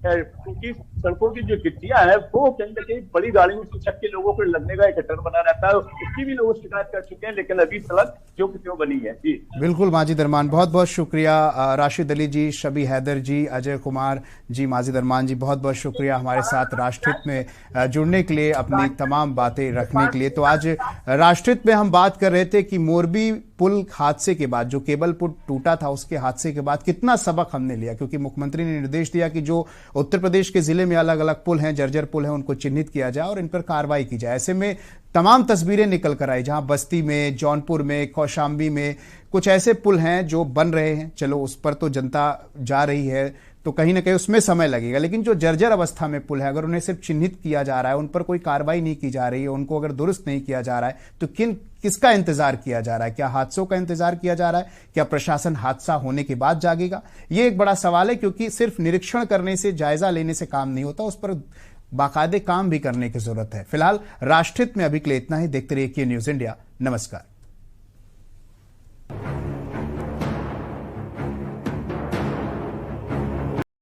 क्योंकि सड़कों की जो गिट्टियां है वो कहीं ना कहीं बड़ी गाड़ियों से चक के लोगों को लगने का एक डर बना रहता है। उसकी भी लोग शिकायत कर चुके हैं, लेकिन अभी सड़क जो की त्यों बनी है। जी बिल्कुल माजिद अरमान, बहुत बहुत शुक्रिया। राशिद अली जी, शबी हैदर जी, अजय कुमार जी, माजिद अरमान जी, बहुत बहुत शुक्रिया हमारे साथ राष्ट्रहित में जुड़ने के लिए, अपनी तमाम बातें रखने के लिए। तो आज राष्ट्रहित में हम बात कर रहे थे कि मोरबी पुल हादसे के बाद, जो केबल पुल टूटा था उसके हादसे के बाद कितना सबक हमने लिया, क्योंकि मुख्यमंत्री ने निर्देश दिया कि जो उत्तर प्रदेश के जिले में अलग अलग पुल हैं, जर्जर पुल हैं, उनको चिन्हित किया जाए और इन पर कार्रवाई की जाए। ऐसे में तमाम तस्वीरें निकल कर आई, जहां बस्ती में, जौनपुर में, कौशाम्बी में कुछ ऐसे पुल हैं जो बन रहे हैं। चलो उस पर तो जनता जा रही है तो कहीं ना कहीं उसमें समय लगेगा, लेकिन जो जर्जर अवस्था में पुल है, अगर उन्हें सिर्फ चिन्हित किया जा रहा है, उन पर कोई कार्रवाई नहीं की जा रही है, उनको अगर दुरुस्त नहीं किया जा रहा है, तो किसका इंतजार किया जा रहा है? क्या हादसों का इंतजार किया जा रहा है? क्या प्रशासन हादसा होने के बाद जागेगा? ये एक बड़ा सवाल है, क्योंकि सिर्फ निरीक्षण करने से, जायजा लेने से काम नहीं होता, उस पर बाकायदे काम भी करने की जरूरत है। फिलहाल राष्ट्रहित में अभी के लिए इतना ही। देखते रहिए के न्यूज इंडिया। नमस्कार।